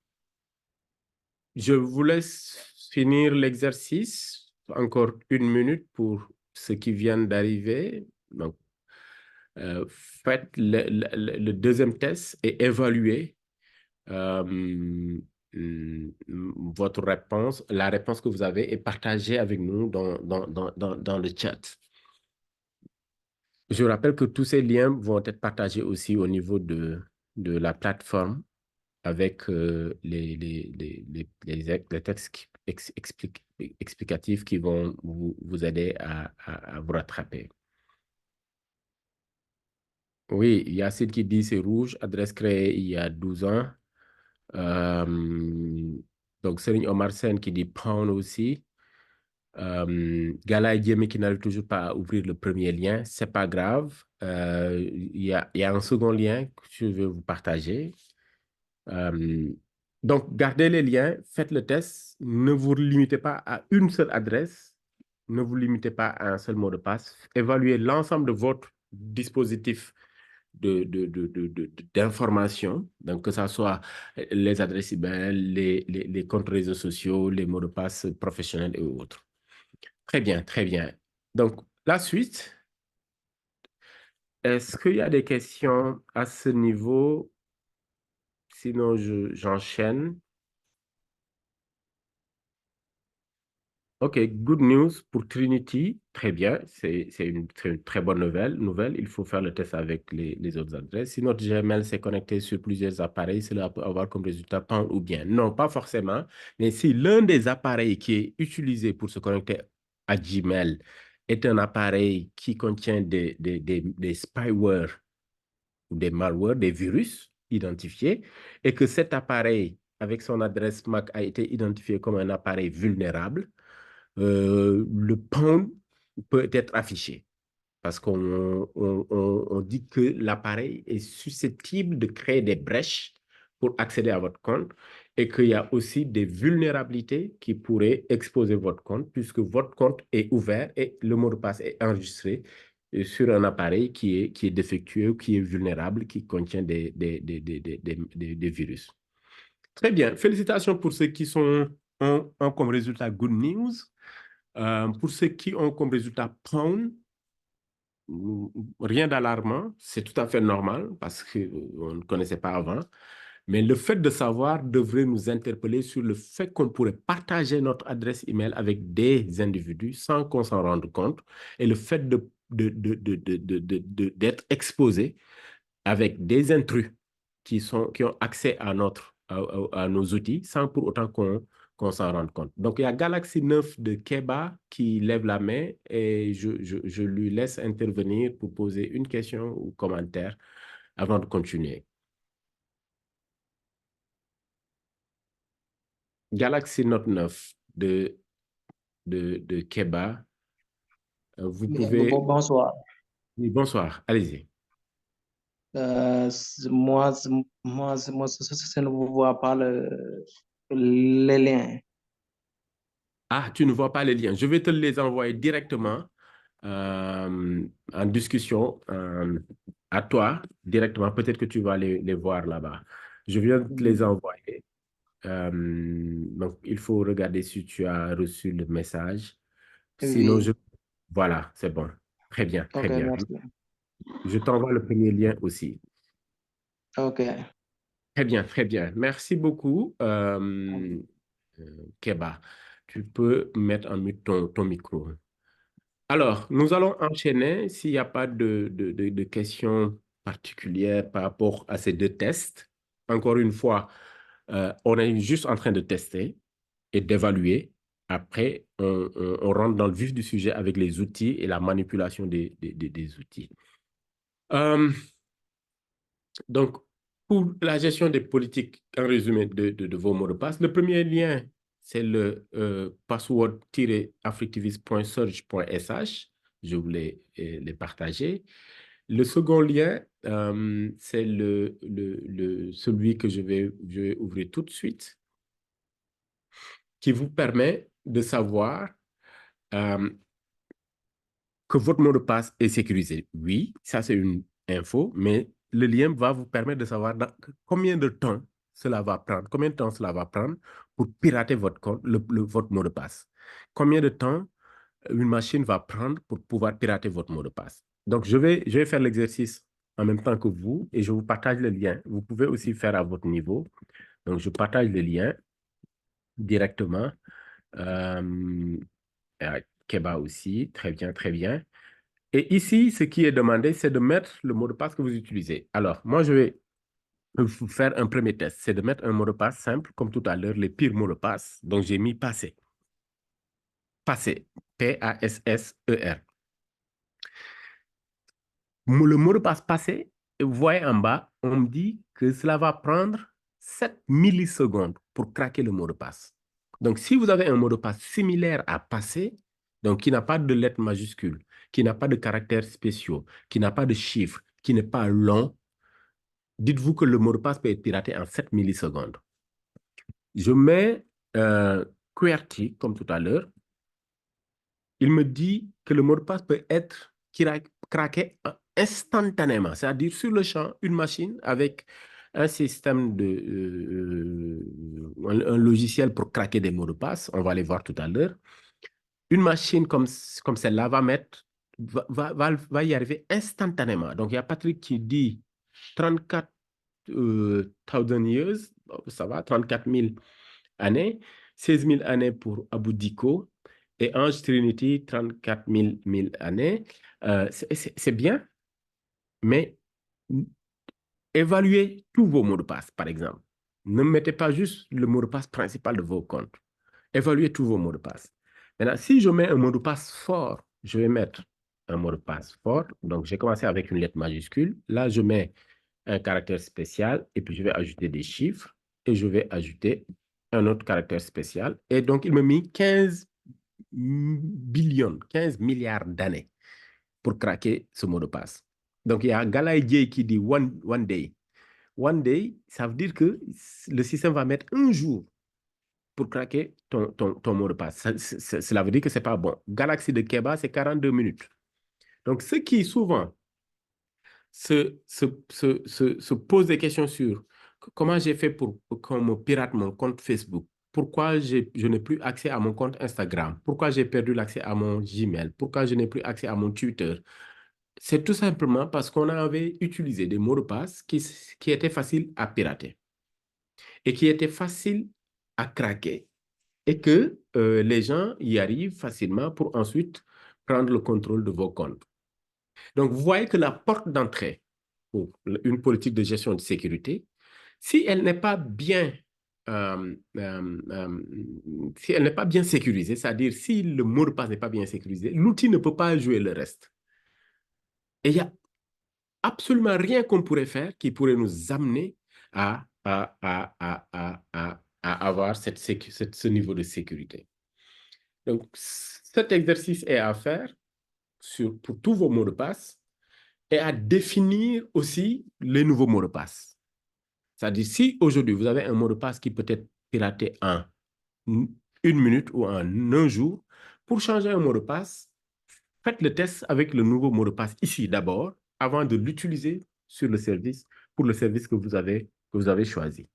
je vous laisse finir l'exercice. Encore 1 minute pour ceux qui viennent d'arriver, donc, faites le deuxième test et évaluez euh, votre réponse, la réponse que vous avez et partagez avec nous dans le chat. Je rappelle que tous ces liens vont être partagés aussi au niveau de la plateforme avec les textes explicatifs qui vont vous aider à vous rattraper. Oui, il y a celle qui dit c'est rouge, adresse créée il y a 12 ans. Donc, Serigne Omar Sen qui dit pound aussi. Gala Djemé qui n'arrive toujours pas à ouvrir le premier lien, c'est pas grave. Il y a un second lien que je vais vous partager. Euh, donc, gardez les liens, faites le test. Ne vous limitez pas à une seule adresse. Ne vous limitez pas à un seul mot de passe. Évaluez l'ensemble de votre dispositif d'information. Donc, que ce soit les adresses email, les comptes réseaux sociaux, les mots de passe professionnels et autres. Très bien, très bien. Donc, la suite, est-ce qu'il y a des questions à ce niveau? Sinon, j'enchaîne. OK, good news pour Trinity. Très bien, c'est une très bonne nouvelle. Il faut faire le test avec les autres adresses. Si notre Gmail s'est connecté sur plusieurs appareils, cela peut avoir comme résultat PAN ou bien. Non, pas forcément. Mais si l'un des appareils qui est utilisé pour se connecter à Gmail est un appareil qui contient des spyware ou des malwares, des virus identifiés, et que cet appareil, avec son adresse MAC, a été identifié comme un appareil vulnérable, le pound peut être affiché parce qu'on dit que l'appareil est susceptible de créer des brèches pour accéder à votre compte et qu'il y a aussi des vulnérabilités qui pourraient exposer votre compte puisque votre compte est ouvert et le mot de passe est enregistré sur un appareil qui est défectueux, qui est vulnérable, qui contient des virus. Très bien. Félicitations pour ceux qui ont comme résultat Good News. Pour ceux qui ont comme résultat Pound, rien d'alarmant, c'est tout à fait normal parce qu'on ne connaissait pas avant. Mais le fait de savoir devrait nous interpeller sur le fait qu'on pourrait partager notre adresse email avec des individus sans qu'on s'en rende compte et le fait d'être exposé avec des intrus qui ont accès à nos outils sans pour autant qu'on s'en rende compte. Donc, il y a Galaxy 9 de Keba qui lève la main et je lui laisse intervenir pour poser une question ou commentaire avant de continuer. Galaxy Note 9 de Keba, vous pouvez... Bonsoir. Oui, bonsoir, allez-y. Moi, je ne vois pas les liens. Ah, tu ne vois pas les liens. Je vais te les envoyer directement en discussion à toi directement. Peut-être que tu vas les voir là-bas. Je viens de te les envoyer. Donc, il faut regarder si tu as reçu le message. Sinon, Oui, voilà, c'est bon. Très bien, très ok, bien. merci. Je t'envoie le premier lien aussi. Ok. Très bien, très bien. Merci beaucoup, Keba. Tu peux mettre en mute ton micro. Alors, nous allons enchaîner s'il n'y a pas de questions particulières par rapport à ces deux tests. Encore une fois, on est juste en train de tester et d'évaluer. Après, on rentre dans le vif du sujet avec les outils et la manipulation des outils. Euh, donc, pour la gestion des politiques, en résumé de vos mots de passe, le premier lien, c'est le password-africtivist.surge.sh. Je voulais les partager. Le second lien, c'est celui que je vais ouvrir tout de suite, qui vous permet de savoir euh, que votre mot de passe est sécurisé. Oui, ça c'est une info, mais le lien va vous permettre de savoir combien de temps cela va prendre, combien de temps cela va prendre pour pirater votre compte, votre mot de passe. Combien de temps une machine va prendre pour pouvoir pirater votre mot de passe. Donc, je vais faire l'exercice en même temps que vous et je vous partage le lien. Vous pouvez aussi faire à votre niveau. Donc, je partage le lien directement. Euh, Keba aussi, très bien, très bien. Et ici, ce qui est demandé, c'est de mettre le mot de passe que vous utilisez. Alors, moi, je vais vous faire un premier test. C'est de mettre un mot de passe simple, comme tout à l'heure, les pires mots de passe. Donc, j'ai mis passé. Passé. P-A-S-S-E-R. Le mot de passe passé, vous voyez en bas, on me dit que cela va prendre 7 millisecondes pour craquer le mot de passe. Donc, si vous avez un mot de passe similaire à passer, donc qui n'a pas de lettres majuscules, qui n'a pas de caractères spéciaux, qui n'a pas de chiffres, qui n'est pas long, dites-vous que le mot de passe peut être piraté en 7 millisecondes. Je mets QWERTY, comme tout à l'heure. Il me dit que le mot de passe peut être craqué instantanément, c'est-à-dire sur le champ, une machine avec un système un logiciel pour craquer des mots de passe, on va les voir tout à l'heure. Une machine comme celle-là va y arriver instantanément. Donc, il y a Patrick qui dit 34 000 years, ça va, 34 000 années, 16 000 années pour Abu Diko et Ange Trinity, 34 000 années. C'est bien, mais évaluez tous vos mots de passe, par exemple. Ne mettez pas juste le mot de passe principal de vos comptes. Évaluez tous vos mots de passe. Maintenant, si je mets un mot de passe fort, je vais mettre un mot de passe fort. Donc, j'ai commencé avec une lettre majuscule. Là, je mets un caractère spécial et puis je vais ajouter des chiffres et je vais ajouter un autre caractère spécial. Et donc, il me met 15 billions, 15 milliards d'années pour craquer ce mot de passe. Donc, il y a Galay Dieye qui dit one day. One day, ça veut dire que le système va mettre un jour pour craquer ton mot de passe. Cela veut dire que ce n'est pas bon. Galaxy de Keba, c'est 42 minutes. Donc, ceux qui souvent se pose des questions sur comment j'ai fait pour qu'on me pirate mon compte Facebook, pourquoi je n'ai plus accès à mon compte Instagram, pourquoi j'ai perdu l'accès à mon Gmail, pourquoi je n'ai plus accès à mon Twitter. C'est tout simplement parce qu'on avait utilisé des mots de passe qui étaient faciles à pirater et qui étaient faciles à craquer et que les gens y arrivent facilement pour ensuite prendre le contrôle de vos comptes. Donc, vous voyez que la porte d'entrée pour une politique de gestion de sécurité, si elle n'est pas bien, si elle n'est pas bien sécurisée, c'est-à-dire si le mot de passe n'est pas bien sécurisé, l'outil ne peut pas jouer le reste. Et il n'y a absolument rien qu'on pourrait faire qui pourrait nous amener à avoir ce niveau de sécurité. Donc, cet exercice est à faire pour tous vos mots de passe et à définir aussi les nouveaux mots de passe. C'est-à-dire, si aujourd'hui, vous avez un mot de passe qui peut être piraté en une minute ou en un jour, pour changer un mot de passe, faites le test avec le nouveau mot de passe ici d'abord, avant de l'utiliser sur le service, pour le service que vous avez choisi.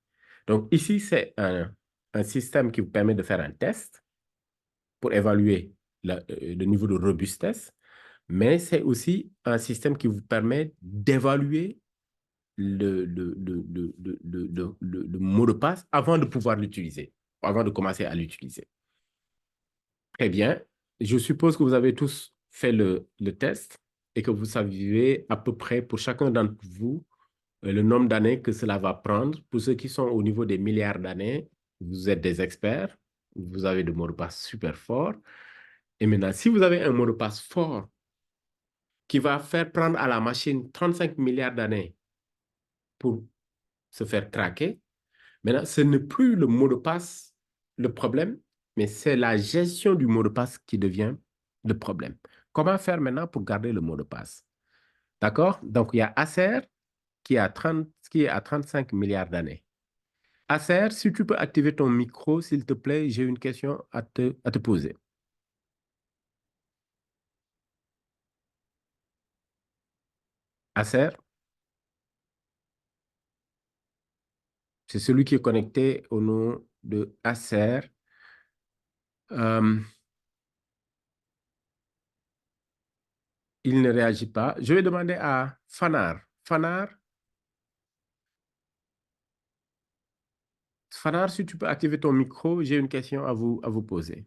Donc, ici, c'est un système qui vous permet de faire un test pour évaluer le niveau de robustesse, mais c'est aussi un système qui vous permet d'évaluer le mot de passe avant de pouvoir l'utiliser, avant de commencer à l'utiliser. Très bien. Je suppose que vous avez tous fait le test et que vous savez à peu près pour chacun d'entre vous le nombre d'années que cela va prendre. Pour ceux qui sont au niveau des milliards d'années, vous êtes des experts, vous avez des mots de passe super forts. Et maintenant, si vous avez un mot de passe fort qui va faire prendre à la machine 35 milliards d'années pour se faire craquer, maintenant, ce n'est plus le mot de passe le problème, mais c'est la gestion du mot de passe qui devient le problème. Comment faire maintenant pour garder le mot de passe? D'accord? Donc, il y a Acer qui est à 35 milliards d'années. Acer, si tu peux activer ton micro, s'il te plaît, j'ai une question à te poser. Acer, c'est celui qui est connecté au nom de Acer. Euh, Il ne réagit pas. Je vais demander à Fanar. Fanar, si tu peux activer ton micro, j'ai une question à vous poser.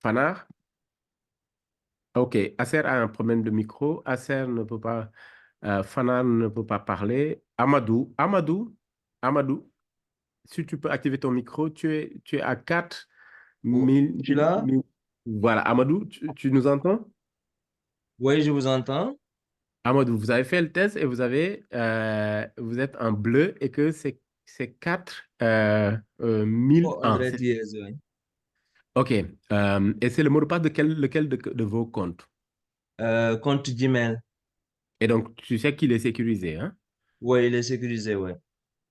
Fanar? Ok, Acer a un problème de micro. Acer ne peut pas, Fanar ne peut pas parler. Amadou, si tu peux activer ton micro, tu es à 4 Oh, 000. je suis là? Voilà, Amadou, tu nous entends? Oui, je vous entends. Amadou, vous avez fait le test et vous êtes en bleu et que c'est 4 Oh, 1001. André Diaz, oui. OK. Et c'est le mot de passe de lequel de vos comptes? Compte Gmail. Et donc, tu sais qu'il est sécurisé, hein? Oui, il est sécurisé, oui.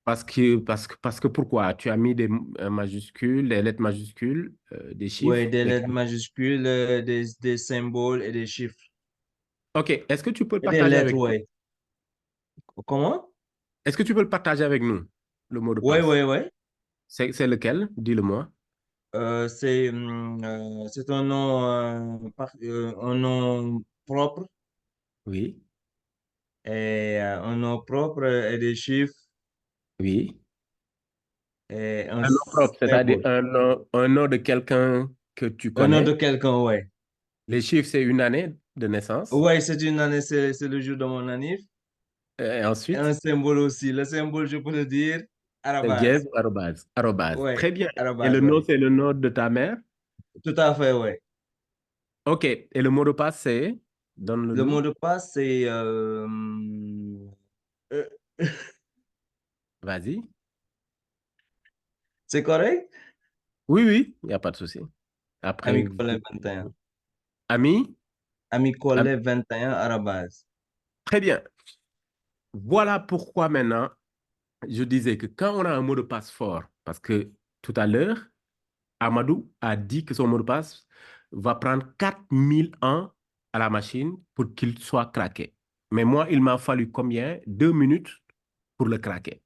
Parce que pourquoi? Tu as mis des majuscules, des lettres majuscules, des Oui, chiffres, des des lettres caractères. majuscules, des symboles et des chiffres. OK. Est-ce que tu peux le Et des partager lettres, avec nous? oui. Comment? Est-ce que tu peux le partager avec nous, le mot de Oui, passe? oui, oui. C'est lequel? Dis-le-moi. C'est un nom propre Oui. et un nom propre et des chiffres Oui. et un Un nom propre, c'est-à-dire symbole. un nom de quelqu'un que tu Un nom de connais. quelqu'un, oui. Les chiffres, c'est une année de naissance. Oui, c'est une année, c'est le jour de mon anniv. Et Et un ensuite, symbole aussi. Le symbole, je peux le dire à la c'est dièse base. ou arrobase. Arrobase. Oui, Très bien. à la Et base, le nom, oui. c'est le nom de ta mère. Tout à fait, oui. OK. Et le mot de passe, c'est? Le mot Donne-le-nous. de passe, c'est euh, Vas-y. c'est correct? Oui, oui, il n'y a pas de souci. Après, Ami Collet 21. ami, Ami ami. Collet 21 à la base. Très bien. Voilà pourquoi maintenant, je disais que quand on a un mot de passe fort, parce que tout à l'heure, Amadou a dit que son mot de passe va prendre 4000 ans à la machine pour qu'il soit craqué. Mais moi, il m'a fallu combien? 2 minutes pour le craquer.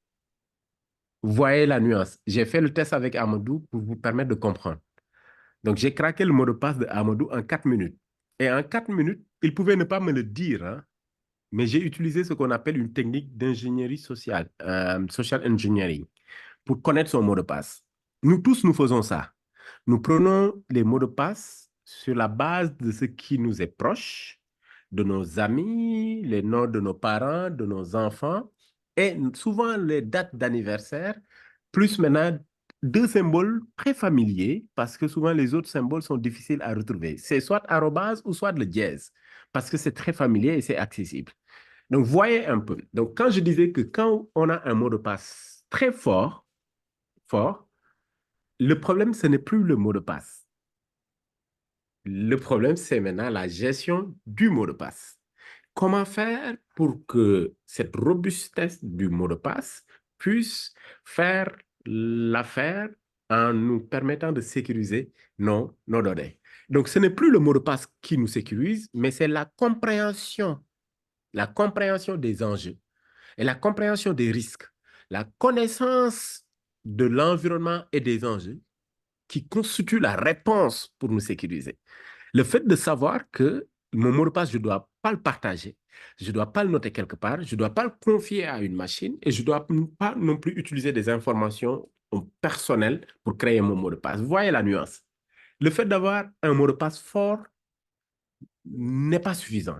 Voyez la nuance. J'ai fait le test avec Amadou pour vous permettre de comprendre. Donc, j'ai craqué le mot de passe de Amadou en 4 minutes. Et en 4 minutes, il pouvait ne pas me le dire, hein, mais j'ai utilisé ce qu'on appelle une technique d'ingénierie sociale, social engineering, pour connaître son mot de passe. Nous tous, nous faisons ça. Nous prenons les mots de passe sur la base de ce qui nous est proche, de nos amis, les noms de nos parents, de nos enfants, et souvent les dates d'anniversaire, plus maintenant deux symboles très familiers, parce que souvent les autres symboles sont difficiles à retrouver. C'est soit arrobase ou soit le dièse, parce que c'est très familier et c'est accessible. Donc, voyez un peu. Donc, quand je disais que quand on a un mot de passe très fort, le problème, ce n'est plus le mot de passe. Le problème, c'est maintenant la gestion du mot de passe. Comment faire pour que cette robustesse du mot de passe puisse faire l'affaire en nous permettant de sécuriser nos données. Donc, ce n'est plus le mot de passe qui nous sécurise, mais c'est la compréhension des enjeux et la compréhension des risques, la connaissance de l'environnement et des enjeux qui constitue la réponse pour nous sécuriser. Le fait de savoir que mon mot de passe, je ne dois pas le partager, je ne dois pas le noter quelque part, je ne dois pas le confier à une machine et je ne dois pas non plus utiliser des informations personnelles pour créer mon mot de passe. Vous voyez la nuance. Le fait d'avoir un mot de passe fort n'est pas suffisant.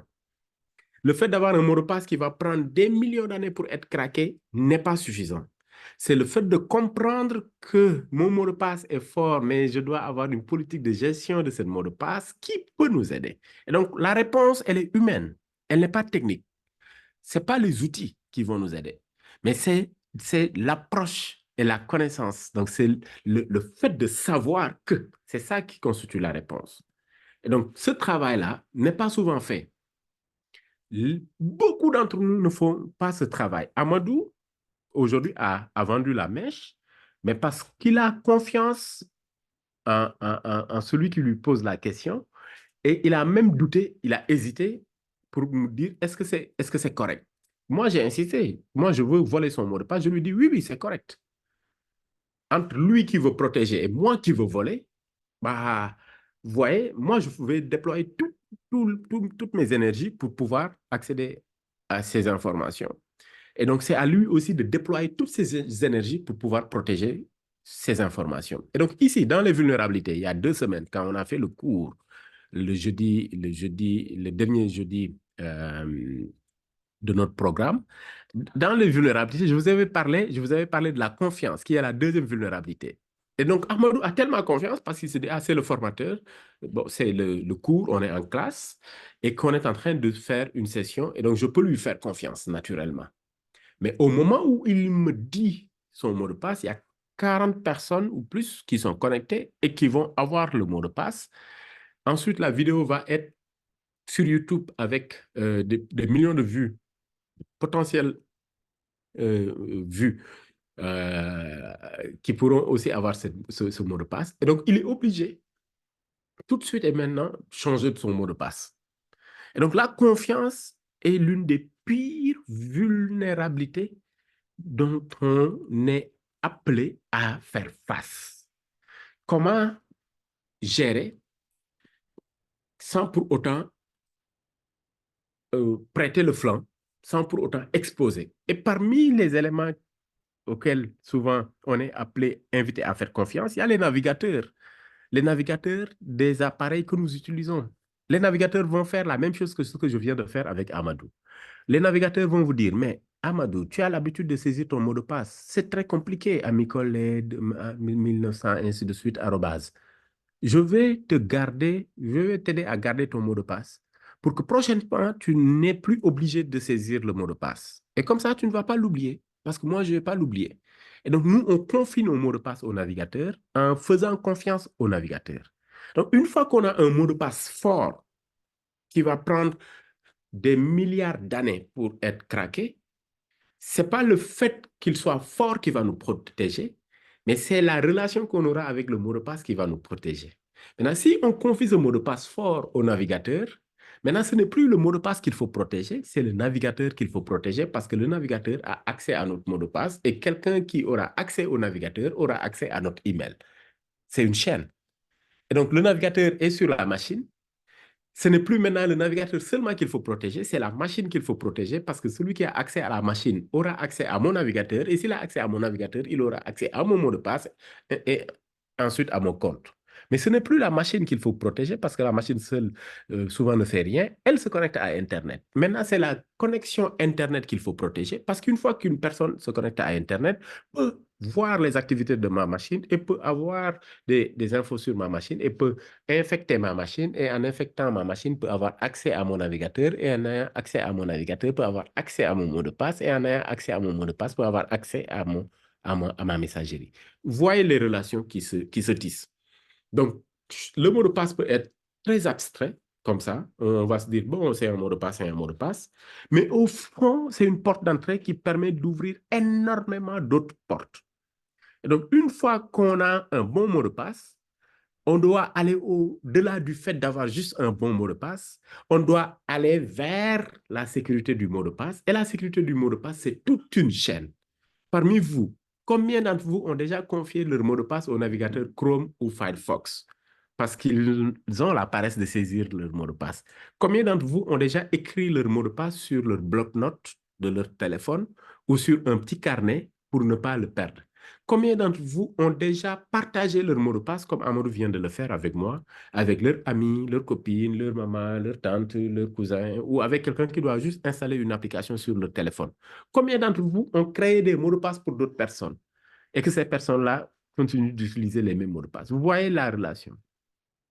Le fait d'avoir un mot de passe qui va prendre des millions d'années pour être craqué n'est pas suffisant. C'est le fait de comprendre que mon mot de passe est fort, mais je dois avoir une politique de gestion de ce mot de passe qui peut nous aider. Et donc, la réponse, elle est humaine. Elle n'est pas technique. Ce n'est pas les outils qui vont nous aider, mais c'est l'approche et la connaissance. Donc, c'est le fait de savoir que c'est ça qui constitue la réponse. Et donc, ce travail-là n'est pas souvent fait. Beaucoup d'entre nous ne font pas ce travail. Amadou, aujourd'hui, a vendu la mèche, mais parce qu'il a confiance en celui qui lui pose la question, et il a même douté, il a hésité pour me dire, est-ce que c'est correct? Moi, j'ai insisté. Moi, je veux voler son mot de passe. Je lui dis, oui, oui, c'est correct. entre lui qui veut protéger et moi qui veux voler, bah, vous voyez, moi, je pouvais déployer toutes mes énergies pour pouvoir accéder à ces informations. Et donc, c'est à lui aussi de déployer toutes ses énergies pour pouvoir protéger ces informations. Et donc, ici, dans les vulnérabilités, il y a 2 semaines, quand on a fait le cours, le dernier jeudi de notre programme, dans les vulnérabilités, je vous avais parlé de la confiance, qui est la deuxième vulnérabilité. Et donc, Ahmadou a tellement confiance parce qu'il se dit, ah, c'est le formateur, bon, c'est le cours, on est en classe et qu'on est en train de faire une session. Et donc, je peux lui faire confiance naturellement. Mais au moment où il me dit son mot de passe, il y a 40 personnes ou plus qui sont connectées et qui vont avoir le mot de passe. Ensuite, la vidéo va être sur YouTube avec des millions de vues, potentielles vues, qui pourront aussi avoir ce mot de passe. Et donc, il est obligé, tout de suite et maintenant, changer de son mot de passe. Et donc, la confiance est l'une des pires vulnérabilités dont on est appelé à faire face. Comment gérer sans pour autant prêter le flanc, sans pour autant exposer. Et parmi les éléments auxquels souvent on est appelé, invité à faire confiance, il y a les navigateurs des appareils que nous utilisons. Les navigateurs vont faire la même chose que ce que je viens de faire avec Amadou. Les navigateurs vont vous dire, mais Amadou, tu as l'habitude de saisir ton mot de passe. C'est très compliqué, Amicole 1900, ainsi de suite, arrobase. Je vais t'aider à garder ton mot de passe pour que prochainement, tu n'es plus obligé de saisir le mot de passe. Et comme ça, tu ne vas pas l'oublier, parce que moi, je ne vais pas l'oublier. Et donc, nous, on confie nos mots de passe au navigateur en faisant confiance au navigateur. Donc, une fois qu'on a un mot de passe fort qui va prendre des milliards d'années pour être craqué, ce n'est pas le fait qu'il soit fort qui va nous protéger, mais c'est la relation qu'on aura avec le mot de passe qui va nous protéger. Maintenant, si on confie ce mot de passe fort au navigateur, maintenant, ce n'est plus le mot de passe qu'il faut protéger, c'est le navigateur qu'il faut protéger parce que le navigateur a accès à notre mot de passe et quelqu'un qui aura accès au navigateur aura accès à notre email. C'est une chaîne. Et donc, le navigateur est sur la machine. Ce n'est plus maintenant le navigateur seulement qu'il faut protéger, c'est la machine qu'il faut protéger parce que celui qui a accès à la machine aura accès à mon navigateur et s'il a accès à mon navigateur, il aura accès à mon mot de passe et ensuite à mon compte. Mais ce n'est plus la machine qu'il faut protéger parce que la machine seule, souvent, ne fait rien. Elle se connecte à Internet. Maintenant, c'est la connexion Internet qu'il faut protéger parce qu'une fois qu'une personne se connecte à Internet, peut voir les activités de ma machine et peut avoir des infos sur ma machine et peut infecter ma machine et en infectant ma machine peut avoir accès à mon navigateur et en ayant accès à mon navigateur peut avoir accès à mon mot de passe et en ayant accès à mon mot de passe peut avoir accès à ma messagerie. Voyez les relations qui se tissent. Donc, le mot de passe peut être très abstrait, comme ça. On va se dire, bon, c'est un mot de passe, c'est un mot de passe. Mais au fond, c'est une porte d'entrée qui permet d'ouvrir énormément d'autres portes. Et donc, une fois qu'on a un bon mot de passe, on doit aller au-delà du fait d'avoir juste un bon mot de passe. On doit aller vers la sécurité du mot de passe. Et la sécurité du mot de passe, c'est toute une chaîne. Parmi vous, combien d'entre vous ont déjà confié leur mot de passe au navigateur Chrome ou Firefox parce qu'ils ont la paresse de saisir leur mot de passe? Combien d'entre vous ont déjà écrit leur mot de passe sur leur bloc-notes de leur téléphone ou sur un petit carnet pour ne pas le perdre? Combien d'entre vous ont déjà partagé leur mot de passe comme Amadou vient de le faire avec moi, avec leurs amis, leurs copines, leur maman, leur tante, leur cousin ou avec quelqu'un qui doit juste installer une application sur leur téléphone? Combien d'entre vous ont créé des mots de passe pour d'autres personnes et que ces personnes-là continuent d'utiliser les mêmes mots de passe? Vous voyez la relation.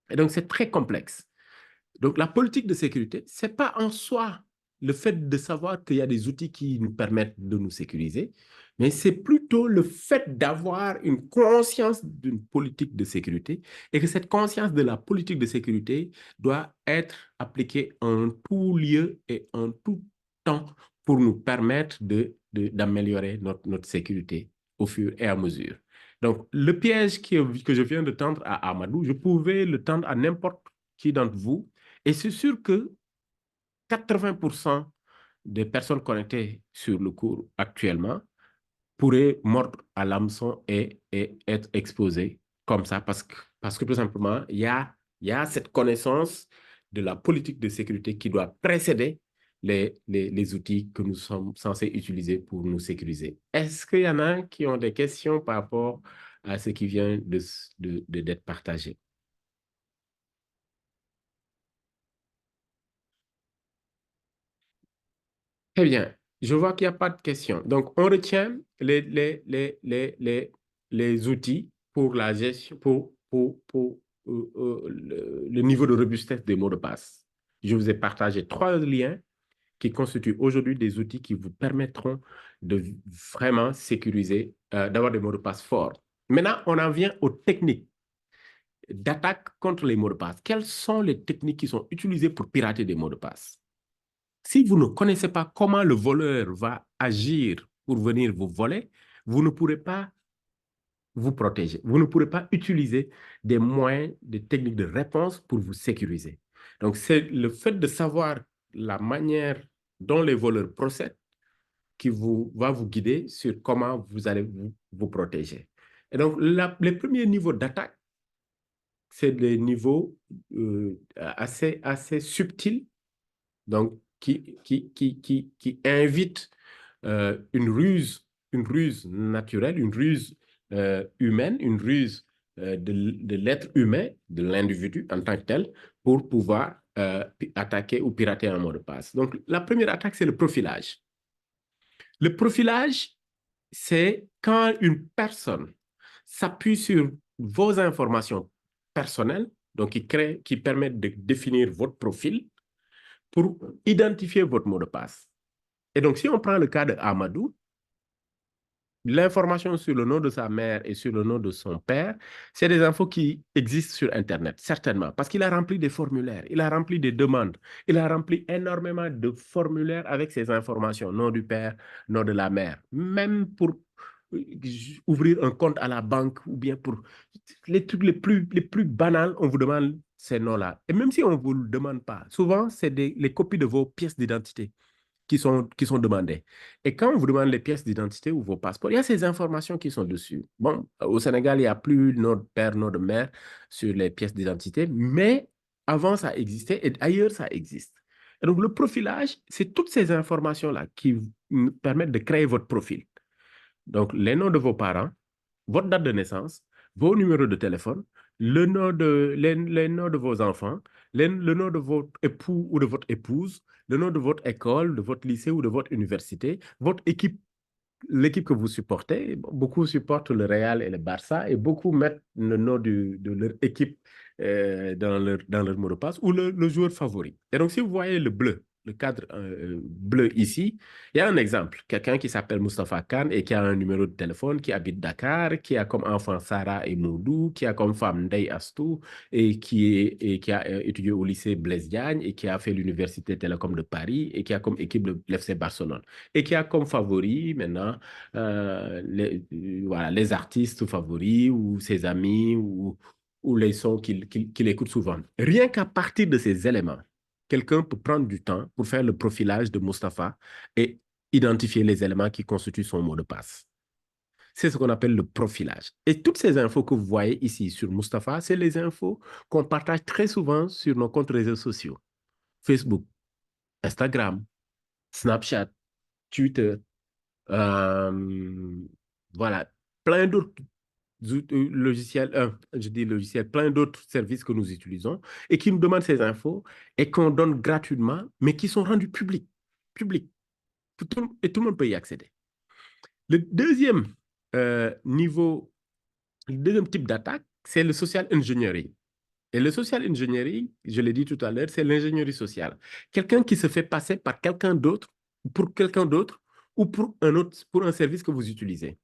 Et donc, c'est très complexe. Donc, la politique de sécurité, ce n'est pas en soi le fait de savoir qu'il y a des outils qui nous permettent de nous sécuriser, mais c'est plutôt le fait d'avoir une conscience d'une politique de sécurité et que cette conscience de la politique de sécurité doit être appliquée en tout lieu et en tout temps pour nous permettre d'améliorer notre sécurité au fur et à mesure. Donc, le piège que je viens de tendre à Amadou, je pouvais le tendre à n'importe qui d'entre vous. Et c'est sûr que 80% des personnes connectées sur le cours actuellement pourrait mordre à l'hameçon et être exposé comme ça parce que tout simplement, il y a cette connaissance de la politique de sécurité qui doit précéder les outils que nous sommes censés utiliser pour nous sécuriser. Est-ce qu'il y en a qui ont des questions par rapport à ce qui vient d'être partagé? Très bien. Je vois qu'il n'y a pas de questions. Donc, on retient les outils pour la gestion, le niveau de robustesse des mots de passe. Je vous ai partagé 3 liens qui constituent aujourd'hui des outils qui vous permettront de vraiment sécuriser, d'avoir des mots de passe forts. Maintenant, on en vient aux techniques d'attaque contre les mots de passe. Quelles sont les techniques qui sont utilisées pour pirater des mots de passe? Si vous ne connaissez pas comment le voleur va agir pour venir vous voler, vous ne pourrez pas vous protéger. Vous ne pourrez pas utiliser des moyens, des techniques de réponse pour vous sécuriser. Donc, c'est le fait de savoir la manière dont les voleurs procèdent qui va vous guider sur comment vous allez vous protéger. Et donc, les premiers niveaux d'attaque, c'est des niveaux assez subtils, donc qui invitent une ruse naturelle, une ruse humaine, une ruse de l'être humain, de l'individu en tant que tel, pour pouvoir attaquer ou pirater un mot de passe. Donc, la première attaque, c'est le profilage. Le profilage, c'est quand une personne s'appuie sur vos informations personnelles, donc qui permettent de définir votre profil pour identifier votre mot de passe. Et donc, si on prend le cas de Amadou, l'information sur le nom de sa mère et sur le nom de son père, c'est des infos qui existent sur Internet, certainement, parce qu'il a rempli des formulaires, il a rempli des demandes, il a rempli énormément de formulaires avec ces informations, nom du père, nom de la mère, même pour ouvrir un compte à la banque ou bien pour les trucs les plus banals, on vous demande ces noms-là. Et même si on ne vous le demande pas, souvent, c'est les copies de vos pièces d'identité qui sont demandées. Et quand on vous demande les pièces d'identité ou vos passeports, il y a ces informations qui sont dessus. Bon, au Sénégal, il n'y a plus nom de père, nom de mère sur les pièces d'identité, mais avant, ça existait et ailleurs, ça existe. Et donc, le profilage, c'est toutes ces informations-là qui vous permettent de créer votre profil. Donc, les noms de vos parents, votre date de naissance, vos numéros de téléphone, les noms de vos enfants, le nom de votre époux ou de votre épouse, le nom de votre école, de votre lycée ou de votre université, votre équipe, l'équipe que vous supportez. Beaucoup supportent le Real et le Barça et beaucoup mettent le nom de leur équipe dans leur mot de passe ou le joueur favori. Et donc, si vous voyez le bleu, le cadre bleu ici, il y a un exemple. Quelqu'un qui s'appelle Moustapha Khan et qui a un numéro de téléphone, qui habite Dakar, qui a comme enfant Sarah et Moudou, qui a comme femme Ndeye Astou et qui a étudié au lycée Blaise Diagne et qui a fait l'université Télécom de Paris et qui a comme équipe l'FC Barcelone et qui a comme favori maintenant voilà, les artistes favoris ou ses amis ou les sons qu'il écoute souvent. Rien qu'à partir de ces éléments, quelqu'un peut prendre du temps pour faire le profilage de Mustapha et identifier les éléments qui constituent son mot de passe. C'est ce qu'on appelle le profilage. Et toutes ces infos que vous voyez ici sur Mustapha, c'est les infos qu'on partage très souvent sur nos comptes réseaux sociaux. Facebook, Instagram, Snapchat, Twitter, voilà, plein d'autres logiciels, je dis logiciels, plein d'autres services que nous utilisons et qui nous demandent ces infos et qu'on donne gratuitement, mais qui sont rendus publics, et tout le monde peut y accéder. Le deuxième niveau, le deuxième type d'attaque, c'est le social engineering. Et le social engineering, je l'ai dit tout à l'heure, c'est l'ingénierie sociale. Quelqu'un qui se fait passer par quelqu'un d'autre, pour quelqu'un d'autre, ou pour un service que vous utilisez.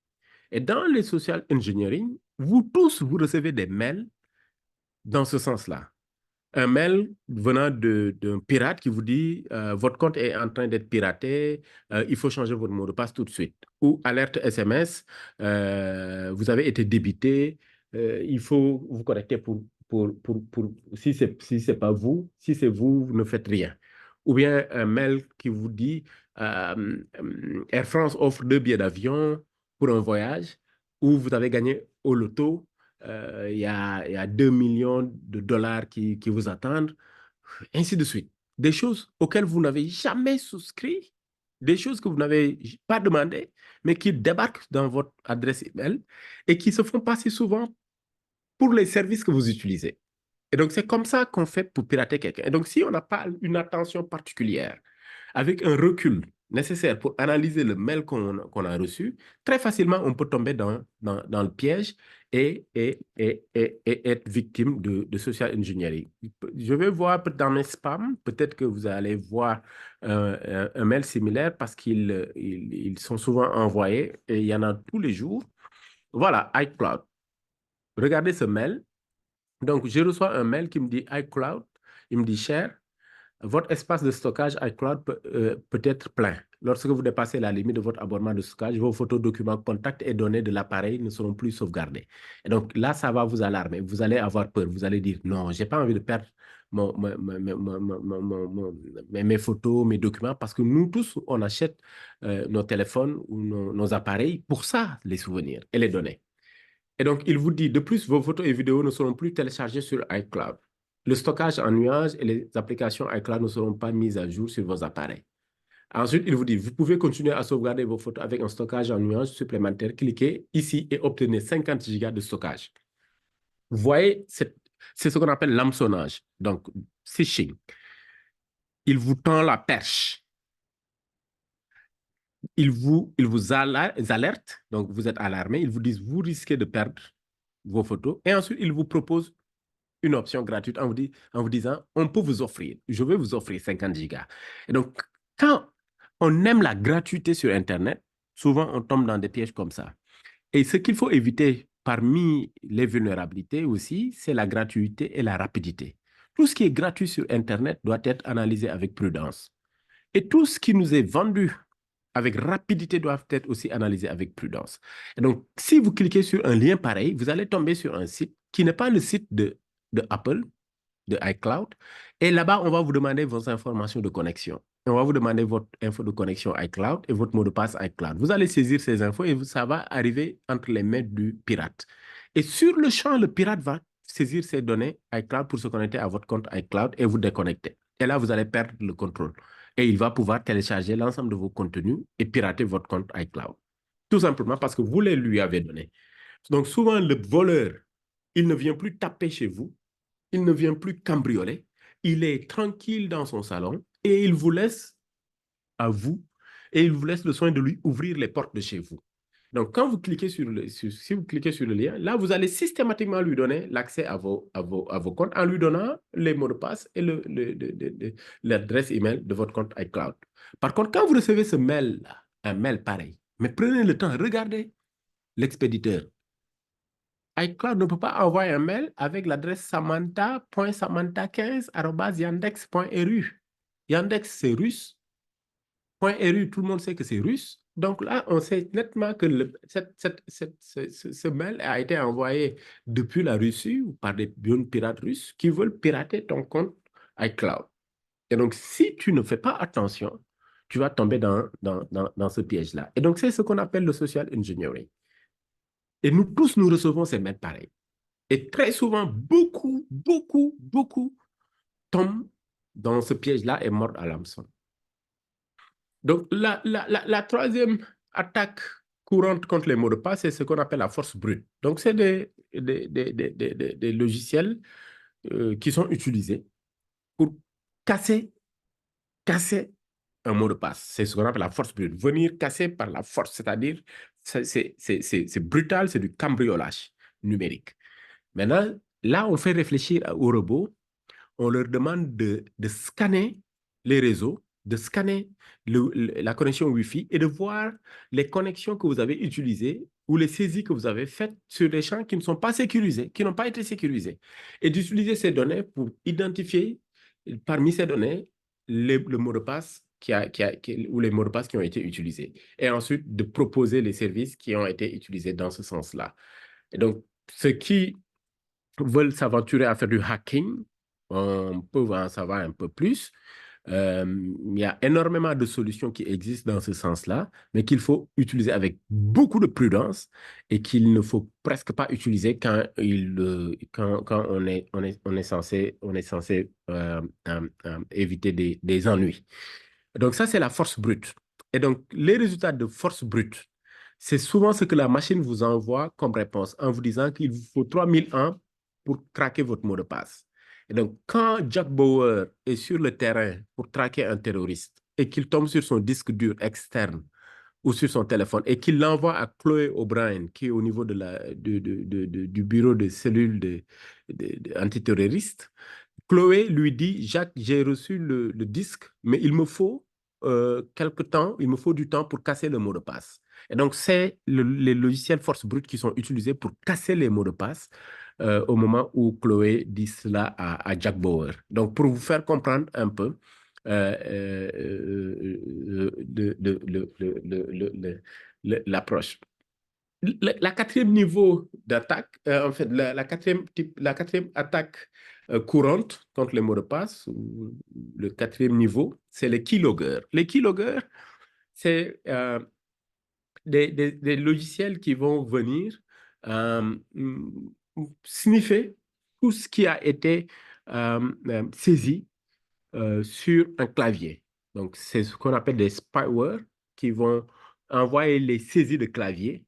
Et dans le social engineering, vous tous, vous recevez des mails dans ce sens-là. Un mail venant d'un pirate qui vous dit votre compte est en train d'être piraté, il faut changer votre mot de passe tout de suite. Ou alerte SMS, vous avez été débité, il faut vous connecter si c'est pas vous, si c'est vous, vous ne faites rien. Ou bien un mail qui vous dit Air France offre 2 billets d'avion pour un voyage ou vous avez gagné au loto, il y a 2 millions de dollars qui vous attendent, ainsi de suite. Des choses auxquelles vous n'avez jamais souscrit, des choses que vous n'avez pas demandé, mais qui débarquent dans votre adresse email et qui se font passer souvent pour les services que vous utilisez. Et donc, c'est comme ça qu'on fait pour pirater quelqu'un. Et donc, si on n'a pas une attention particulière, avec un recul nécessaire pour analyser le mail qu'on a reçu, très facilement, on peut tomber dans le piège et être victime de social engineering. Je vais voir dans mes spams, peut-être que vous allez voir un mail similaire parce qu'ils sont souvent envoyés et il y en a tous les jours. Voilà, iCloud. Regardez ce mail. Donc, je reçois un mail qui me dit iCloud. Il me dit, cher, votre espace de stockage iCloud peut être plein. Lorsque vous dépassez la limite de votre abonnement de stockage, vos photos, documents, contacts et données de l'appareil ne seront plus sauvegardés. Et donc là, ça va vous alarmer. Vous allez avoir peur. Vous allez dire, non, je n'ai pas envie de perdre mes photos, mes documents, parce que nous tous, on achète nos téléphones ou nos appareils pour ça, les souvenirs et les données. Et donc, il vous dit, de plus, vos photos et vidéos ne seront plus téléchargées sur iCloud. Le stockage en nuage et les applications iCloud ne seront pas mises à jour sur vos appareils. Ensuite, il vous dit, vous pouvez continuer à sauvegarder vos photos avec un stockage en nuage supplémentaire. Cliquez ici et obtenez 50 gigas de stockage. Vous voyez, c'est ce qu'on appelle l'hameçonnage, donc phishing. Il vous tend la perche. Il vous alerte, donc vous êtes alarmé. Ils vous disent, vous risquez de perdre vos photos. Et ensuite, il vous propose une option gratuite en vous disant, on peut vous offrir, je vais vous offrir 50 gigas. Et donc, quand on aime la gratuité sur Internet, souvent on tombe dans des pièges comme ça. Et ce qu'il faut éviter parmi les vulnérabilités aussi, c'est la gratuité et la rapidité. Tout ce qui est gratuit sur Internet doit être analysé avec prudence. Et tout ce qui nous est vendu avec rapidité doit être aussi analysé avec prudence. Et donc, si vous cliquez sur un lien pareil, vous allez tomber sur un site qui n'est pas le site de Apple, de iCloud. Et là-bas, on va vous demander vos informations de connexion. Et on va vous demander votre info de connexion iCloud et votre mot de passe iCloud. Vous allez saisir ces infos et ça va arriver entre les mains du pirate. Et sur le champ, le pirate va saisir ces données iCloud pour se connecter à votre compte iCloud et vous déconnecter. Et là, vous allez perdre le contrôle. Et il va pouvoir télécharger l'ensemble de vos contenus et pirater votre compte iCloud. Tout simplement parce que vous les lui avez donnés. Donc, souvent, le voleur, il ne vient plus taper chez vous. Il ne vient plus cambrioler. Il est tranquille dans son salon et il vous laisse à vous et il vous laisse le soin de lui ouvrir les portes de chez vous. Donc, quand vous cliquez si vous cliquez sur le lien, là, vous allez systématiquement lui donner l'accès à vos comptes en lui donnant les mots de passe et l'adresse email de votre compte iCloud. Par contre, quand vous recevez ce mail-là, un mail pareil, mais prenez le temps, regardez l'expéditeur. iCloud ne peut pas envoyer un mail avec l'adresse samantha.samantha15@yandex.ru. Yandex, c'est russe. .ru, tout le monde sait que c'est russe. Donc là, on sait nettement que ce mail a été envoyé depuis la Russie ou par des pirates russes qui veulent pirater ton compte iCloud. Et donc, si tu ne fais pas attention, tu vas tomber dans ce piège-là. Et donc, c'est ce qu'on appelle le social engineering. Et nous tous, nous recevons ces mails pareils. Et très souvent, beaucoup tombent dans ce piège-là et mordent à l'hameçon. Donc, la troisième attaque courante contre les mots de passe, c'est ce qu'on appelle la force brute. Donc, c'est des logiciels qui sont utilisés pour casser un mot de passe. C'est ce qu'on appelle la force brute. Venir casser par la force, c'est-à-dire, c'est brutal, c'est du cambriolage numérique. Maintenant, là, on fait réfléchir aux robots. On leur demande de scanner les réseaux, de scanner la connexion Wi-Fi et de voir les connexions que vous avez utilisées ou les saisies que vous avez faites sur des champs qui ne sont pas sécurisés, qui n'ont pas été sécurisés. Et d'utiliser ces données pour identifier parmi ces données le mot de passe ou les mots de passe qui ont été utilisés. Et ensuite, de proposer les services qui ont été utilisés dans ce sens-là. Et donc, ceux qui veulent s'aventurer à faire du hacking, on peut en savoir un peu plus. Il y a énormément de solutions qui existent dans ce sens-là, mais qu'il faut utiliser avec beaucoup de prudence et qu'il ne faut presque pas utiliser quand on est censé éviter des ennuis. Donc ça, c'est la force brute. Et donc, les résultats de force brute, c'est souvent ce que la machine vous envoie comme réponse en vous disant qu'il vous faut 3000 ans pour craquer votre mot de passe. Et donc, quand Jack Bauer est sur le terrain pour traquer un terroriste et qu'il tombe sur son disque dur externe ou sur son téléphone et qu'il l'envoie à Chloé O'Brien, qui est au niveau du bureau de cellule antiterroriste, Chloé lui dit, Jacques, j'ai reçu le disque, mais il me faut quelque temps, il me faut du temps pour casser le mot de passe. Et donc, c'est les logiciels force brute qui sont utilisés pour casser les mots de passe au moment où Chloé dit cela à Jack Bauer. Donc, pour vous faire comprendre un peu l'approche. La quatrième niveau d'attaque, en fait, la quatrième attaque courante contre les mots de passe, le quatrième niveau, c'est les keyloggers. Les keyloggers, c'est des logiciels qui vont venir euh, sniffer tout ce qui a été saisi sur un clavier. Donc, c'est ce qu'on appelle des spyware qui vont envoyer les saisies de clavier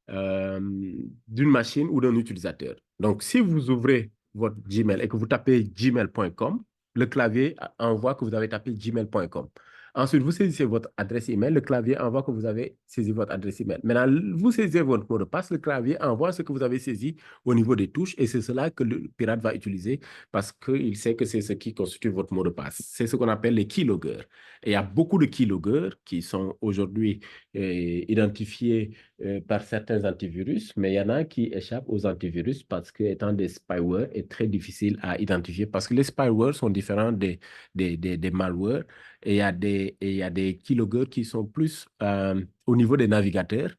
d'une machine ou d'un utilisateur. Donc, si vous ouvrez votre Gmail et que vous tapez gmail.com, le clavier envoie que vous avez tapé gmail.com. Ensuite, vous saisissez votre adresse email, le clavier envoie que vous avez saisi votre adresse email. Maintenant, vous saisissez votre mot de passe, le clavier envoie ce que vous avez saisi au niveau des touches et c'est cela que le pirate va utiliser parce qu'il sait que c'est ce qui constitue votre mot de passe. C'est ce qu'on appelle les keyloggers. Et il y a beaucoup de keyloggers qui sont aujourd'hui identifiés par certains antivirus, mais il y en a qui échappent aux antivirus parce que étant des spyware est très difficile à identifier parce que les spyware sont différents des malwares et il y a des keyloggers qui sont plus au niveau des navigateurs.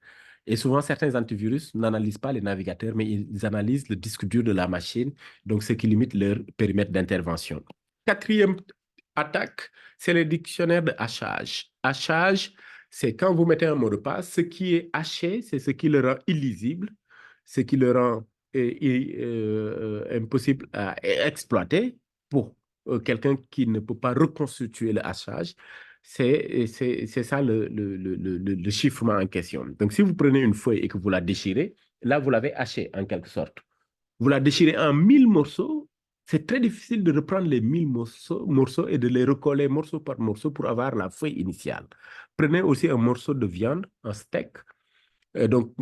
Et souvent, certains antivirus n'analysent pas les navigateurs, mais ils analysent le disque dur de la machine, donc ce qui limite leur périmètre d'intervention. Quatrième attaque, c'est les dictionnaires de hachage. Hachage, c'est quand vous mettez un mot de passe, ce qui est haché, c'est ce qui le rend illisible, ce qui le rend impossible à exploiter pour quelqu'un qui ne peut pas reconstituer le hachage. C'est ça le chiffrement en question. Donc, si vous prenez une feuille et que vous la déchirez, là, vous l'avez hachée en quelque sorte. Vous la déchirez en 1000 morceaux, c'est très difficile de reprendre les 1000 morceaux et de les recoller morceau par morceau pour avoir la feuille initiale. Prenez aussi un morceau de viande, un steak. Donc,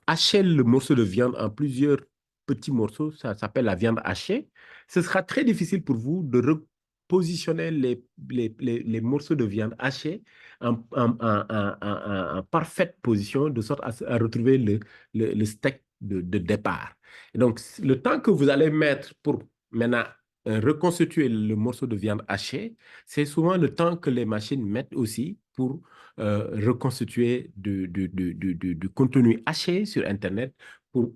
hachez le morceau de viande en plusieurs petits morceaux, ça s'appelle la viande hachée. Ce sera très difficile pour vous de repositionner les morceaux de viande hachés en parfaite position, de sorte à retrouver le steak de départ. Et donc, le temps que vous allez mettre pour maintenant reconstituer le morceau de viande hachée, c'est souvent le temps que les machines mettent aussi pour reconstituer du contenu haché sur Internet pour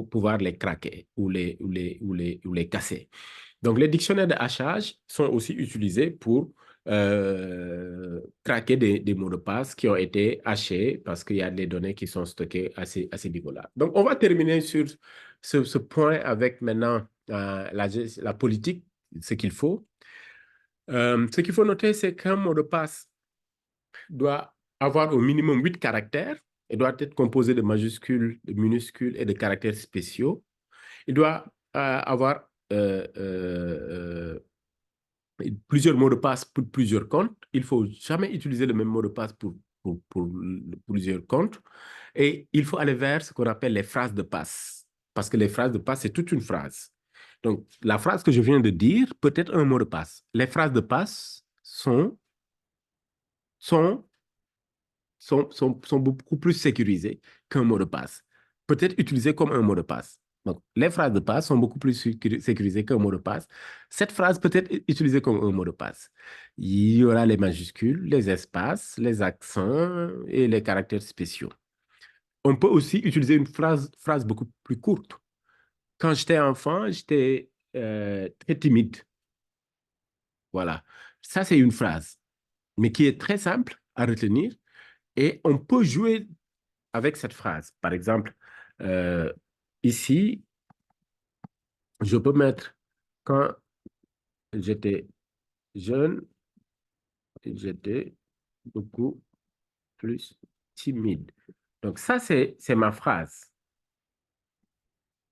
pouvoir les craquer ou les casser. Donc, les dictionnaires de hachage sont aussi utilisés pour craquer des mots de passe qui ont été hachés parce qu'il y a des données qui sont stockées à ces niveaux-là. Donc, on va terminer sur ce point avec maintenant la politique, ce qu'il faut. Ce qu'il faut noter, c'est qu'un mot de passe doit avoir au minimum 8 caractères. Il doit être composé de majuscules, de minuscules et de caractères spéciaux. Il doit avoir plusieurs mots de passe pour plusieurs comptes. Il ne faut jamais utiliser le même mot de passe pour plusieurs comptes. Et il faut aller vers ce qu'on appelle les phrases de passe. Parce que les phrases de passe, c'est toute une phrase. Donc, la phrase que je viens de dire peut être un mot de passe. Les phrases de passe sont beaucoup plus sécurisées qu'un mot de passe. Peut-être utilisé comme un mot de passe. Donc, les phrases de passe sont beaucoup plus sécurisées qu'un mot de passe. Cette phrase peut être utilisée comme un mot de passe. Il y aura les majuscules, les espaces, les accents et les caractères spéciaux. On peut aussi utiliser une phrase beaucoup plus courte. Quand j'étais enfant, j'étais très timide. Voilà. Ça, c'est une phrase, mais qui est très simple à retenir. Et on peut jouer avec cette phrase. Par exemple, ici, je peux mettre quand j'étais jeune, j'étais beaucoup plus timide. Donc ça, c'est ma phrase.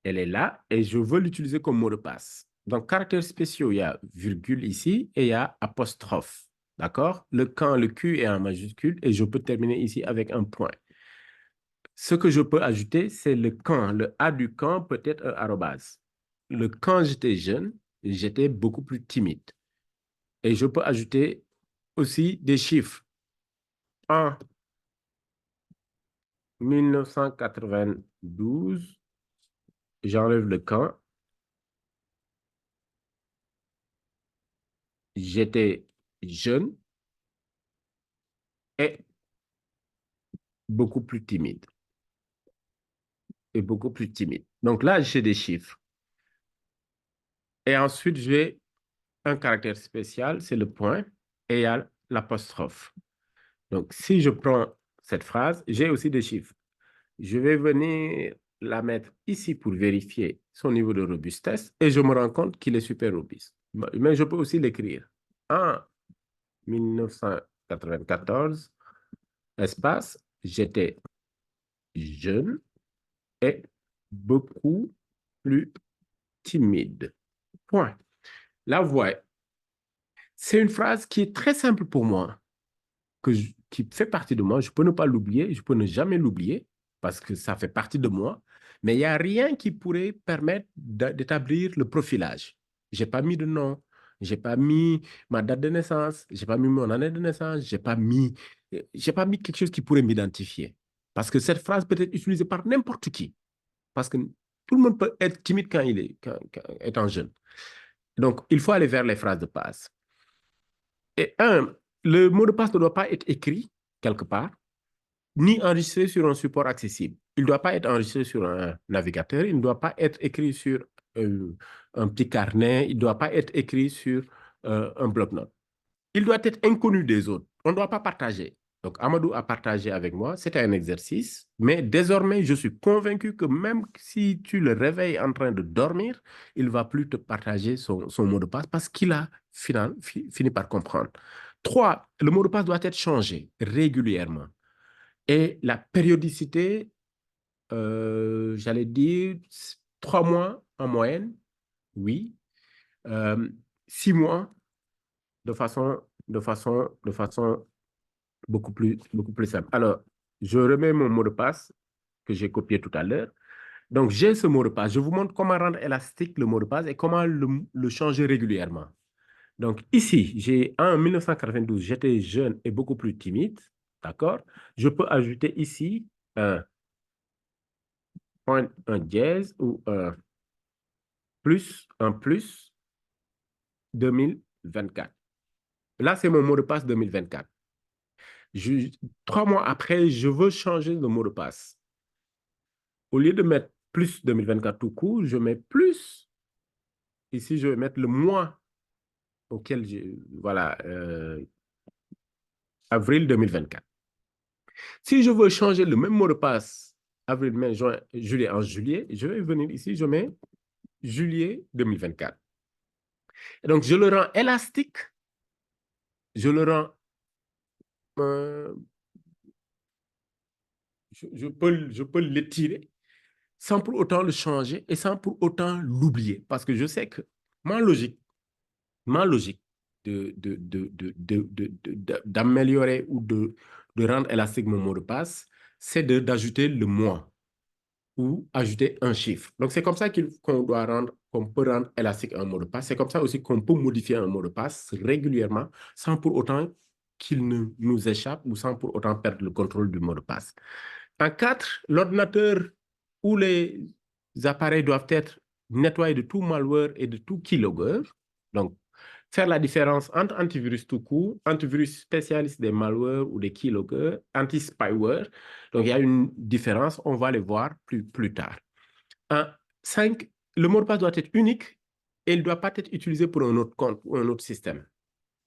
Elle est là et je veux l'utiliser comme mot de passe. Donc, caractères spéciaux, il y a virgule ici et il y a apostrophe. D'accord? Le quand, le Q est en majuscule et je peux terminer ici avec un point. Ce que je peux ajouter, c'est le quand. Le A du quand peut être un arrobase. Le quand j'étais jeune, j'étais beaucoup plus timide. Et je peux ajouter aussi des chiffres. En 1992, j'enlève le quand. J'étais jeune et beaucoup plus timide. Et beaucoup plus timide. Donc là, j'ai des chiffres. Et ensuite, j'ai un caractère spécial, c'est le point, et il y a l'apostrophe. Donc, si je prends cette phrase, j'ai aussi des chiffres. Je vais venir la mettre ici pour vérifier son niveau de robustesse et je me rends compte qu'il est super robuste. Mais je peux aussi l'écrire. En 1994, espace, j'étais jeune et beaucoup plus timide. Point. La voix, c'est une phrase qui est très simple pour moi, qui fait partie de moi. Je peux ne pas l'oublier, je peux ne jamais l'oublier parce que ça fait partie de moi. Mais il n'y a rien qui pourrait permettre d'établir le profilage. Je n'ai pas mis de nom, je n'ai pas mis ma date de naissance, je n'ai pas mis mon année de naissance, je n'ai pas mis quelque chose qui pourrait m'identifier. Parce que cette phrase peut être utilisée par n'importe qui. Parce que tout le monde peut être timide quand étant jeune. Donc, il faut aller vers les phrases de passe. Et le mot de passe ne doit pas être écrit quelque part, ni enregistré sur un support accessible. Il ne doit pas être enregistré sur un navigateur, il ne doit pas être écrit sur un petit carnet, il ne doit pas être écrit sur un bloc-notes. Il doit être inconnu des autres. On ne doit pas partager. Donc, Amadou a partagé avec moi. C'était un exercice. Mais désormais, je suis convaincu que même si tu le réveilles en train de dormir, il ne va plus te partager son mot de passe parce qu'il a fini par comprendre. 3, le mot de passe doit être changé régulièrement. Et la périodicité, j'allais dire 3 mois en moyenne, oui. 6 mois de façon beaucoup plus simple. Alors, je remets mon mot de passe que j'ai copié tout à l'heure. Donc, j'ai ce mot de passe. Je vous montre comment rendre élastique le mot de passe et comment le changer régulièrement. Donc, ici, j'ai en 1992, j'étais jeune et beaucoup plus timide. D'accord? Je peux ajouter ici un point, un dièse ou un plus 2024. Là, c'est mon mot de passe 2024. 3 mois après, je veux changer le mot de passe. Au lieu de mettre plus 2024 tout court, je mets plus. Ici, je vais mettre le mois auquel voilà, avril 2024. Si je veux changer le même mot de passe, avril, mai, juin, juillet en juillet, je vais venir ici, je mets juillet 2024. Et donc, je le rends élastique, je le rends je peux l'étirer sans pour autant le changer et sans pour autant l'oublier. Parce que je sais que ma logique d'améliorer ou de rendre élastique mon mot de passe, c'est d'ajouter le mois ou ajouter un chiffre. Donc, c'est comme ça qu'on peut rendre élastique un mot de passe. C'est comme ça aussi qu'on peut modifier un mot de passe régulièrement sans pour autant qu'il ne nous échappe ou sans pour autant perdre le contrôle du mot de passe. En 4, l'ordinateur ou les appareils doivent être nettoyés de tout malware et de tout keylogger. Donc, faire la différence entre antivirus tout court, antivirus spécialiste des malwares ou des keyloggers, anti-spyware. Donc, il y a une différence. On va les voir plus tard. En 5, le mot de passe doit être unique et il ne doit pas être utilisé pour un autre compte ou un autre système.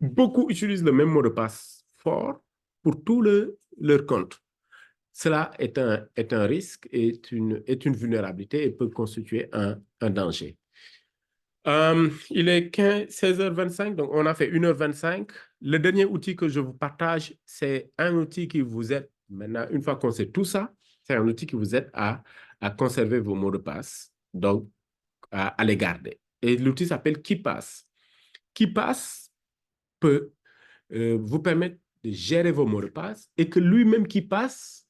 beaucoup utilisent le même mot de passe fort pour tout leur compte. Cela est un risque, est une vulnérabilité et peut constituer un danger. Il est 16h25, donc on a fait 1h25. Le dernier outil que je vous partage, c'est un outil qui vous aide, maintenant, une fois qu'on sait tout ça, c'est un outil qui vous aide à conserver vos mots de passe, donc à les garder. Et l'outil s'appelle KeePass. KeePass peut vous permettre de gérer vos mots de passe et que lui-même KeePass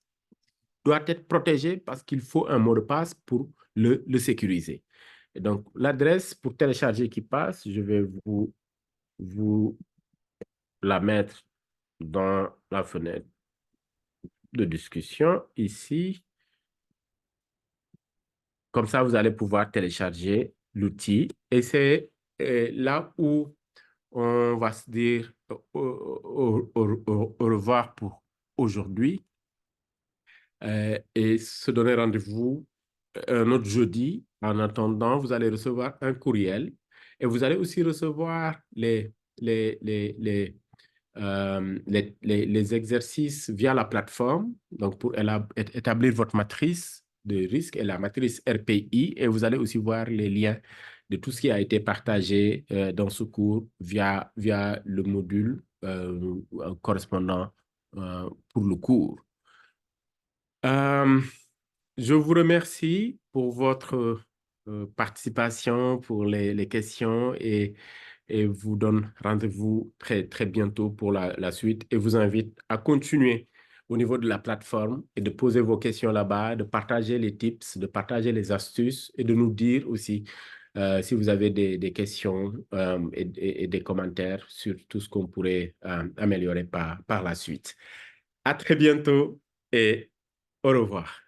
doit être protégé parce qu'il faut un mot de passe pour le sécuriser. Et donc, l'adresse pour télécharger KeePass, je vais vous la mettre dans la fenêtre de discussion ici. Comme ça, vous allez pouvoir télécharger l'outil. Et c'est là où on va se dire au revoir pour aujourd'hui et se donner rendez-vous un autre jeudi. En attendant, vous allez recevoir un courriel et vous allez aussi recevoir les exercices via la plateforme, donc pour établir votre matrice de risque et la matrice RPI, et vous allez aussi voir les liens de tout ce qui a été partagé dans ce cours via le module correspondant pour le cours. Je vous remercie pour votre participation, pour les questions et vous donne rendez-vous très, très bientôt pour la suite et vous invite à continuer au niveau de la plateforme et de poser vos questions là-bas, de partager les tips, de partager les astuces et de nous dire aussi si vous avez des questions et des commentaires sur tout ce qu'on pourrait améliorer par la suite. À très bientôt et au revoir.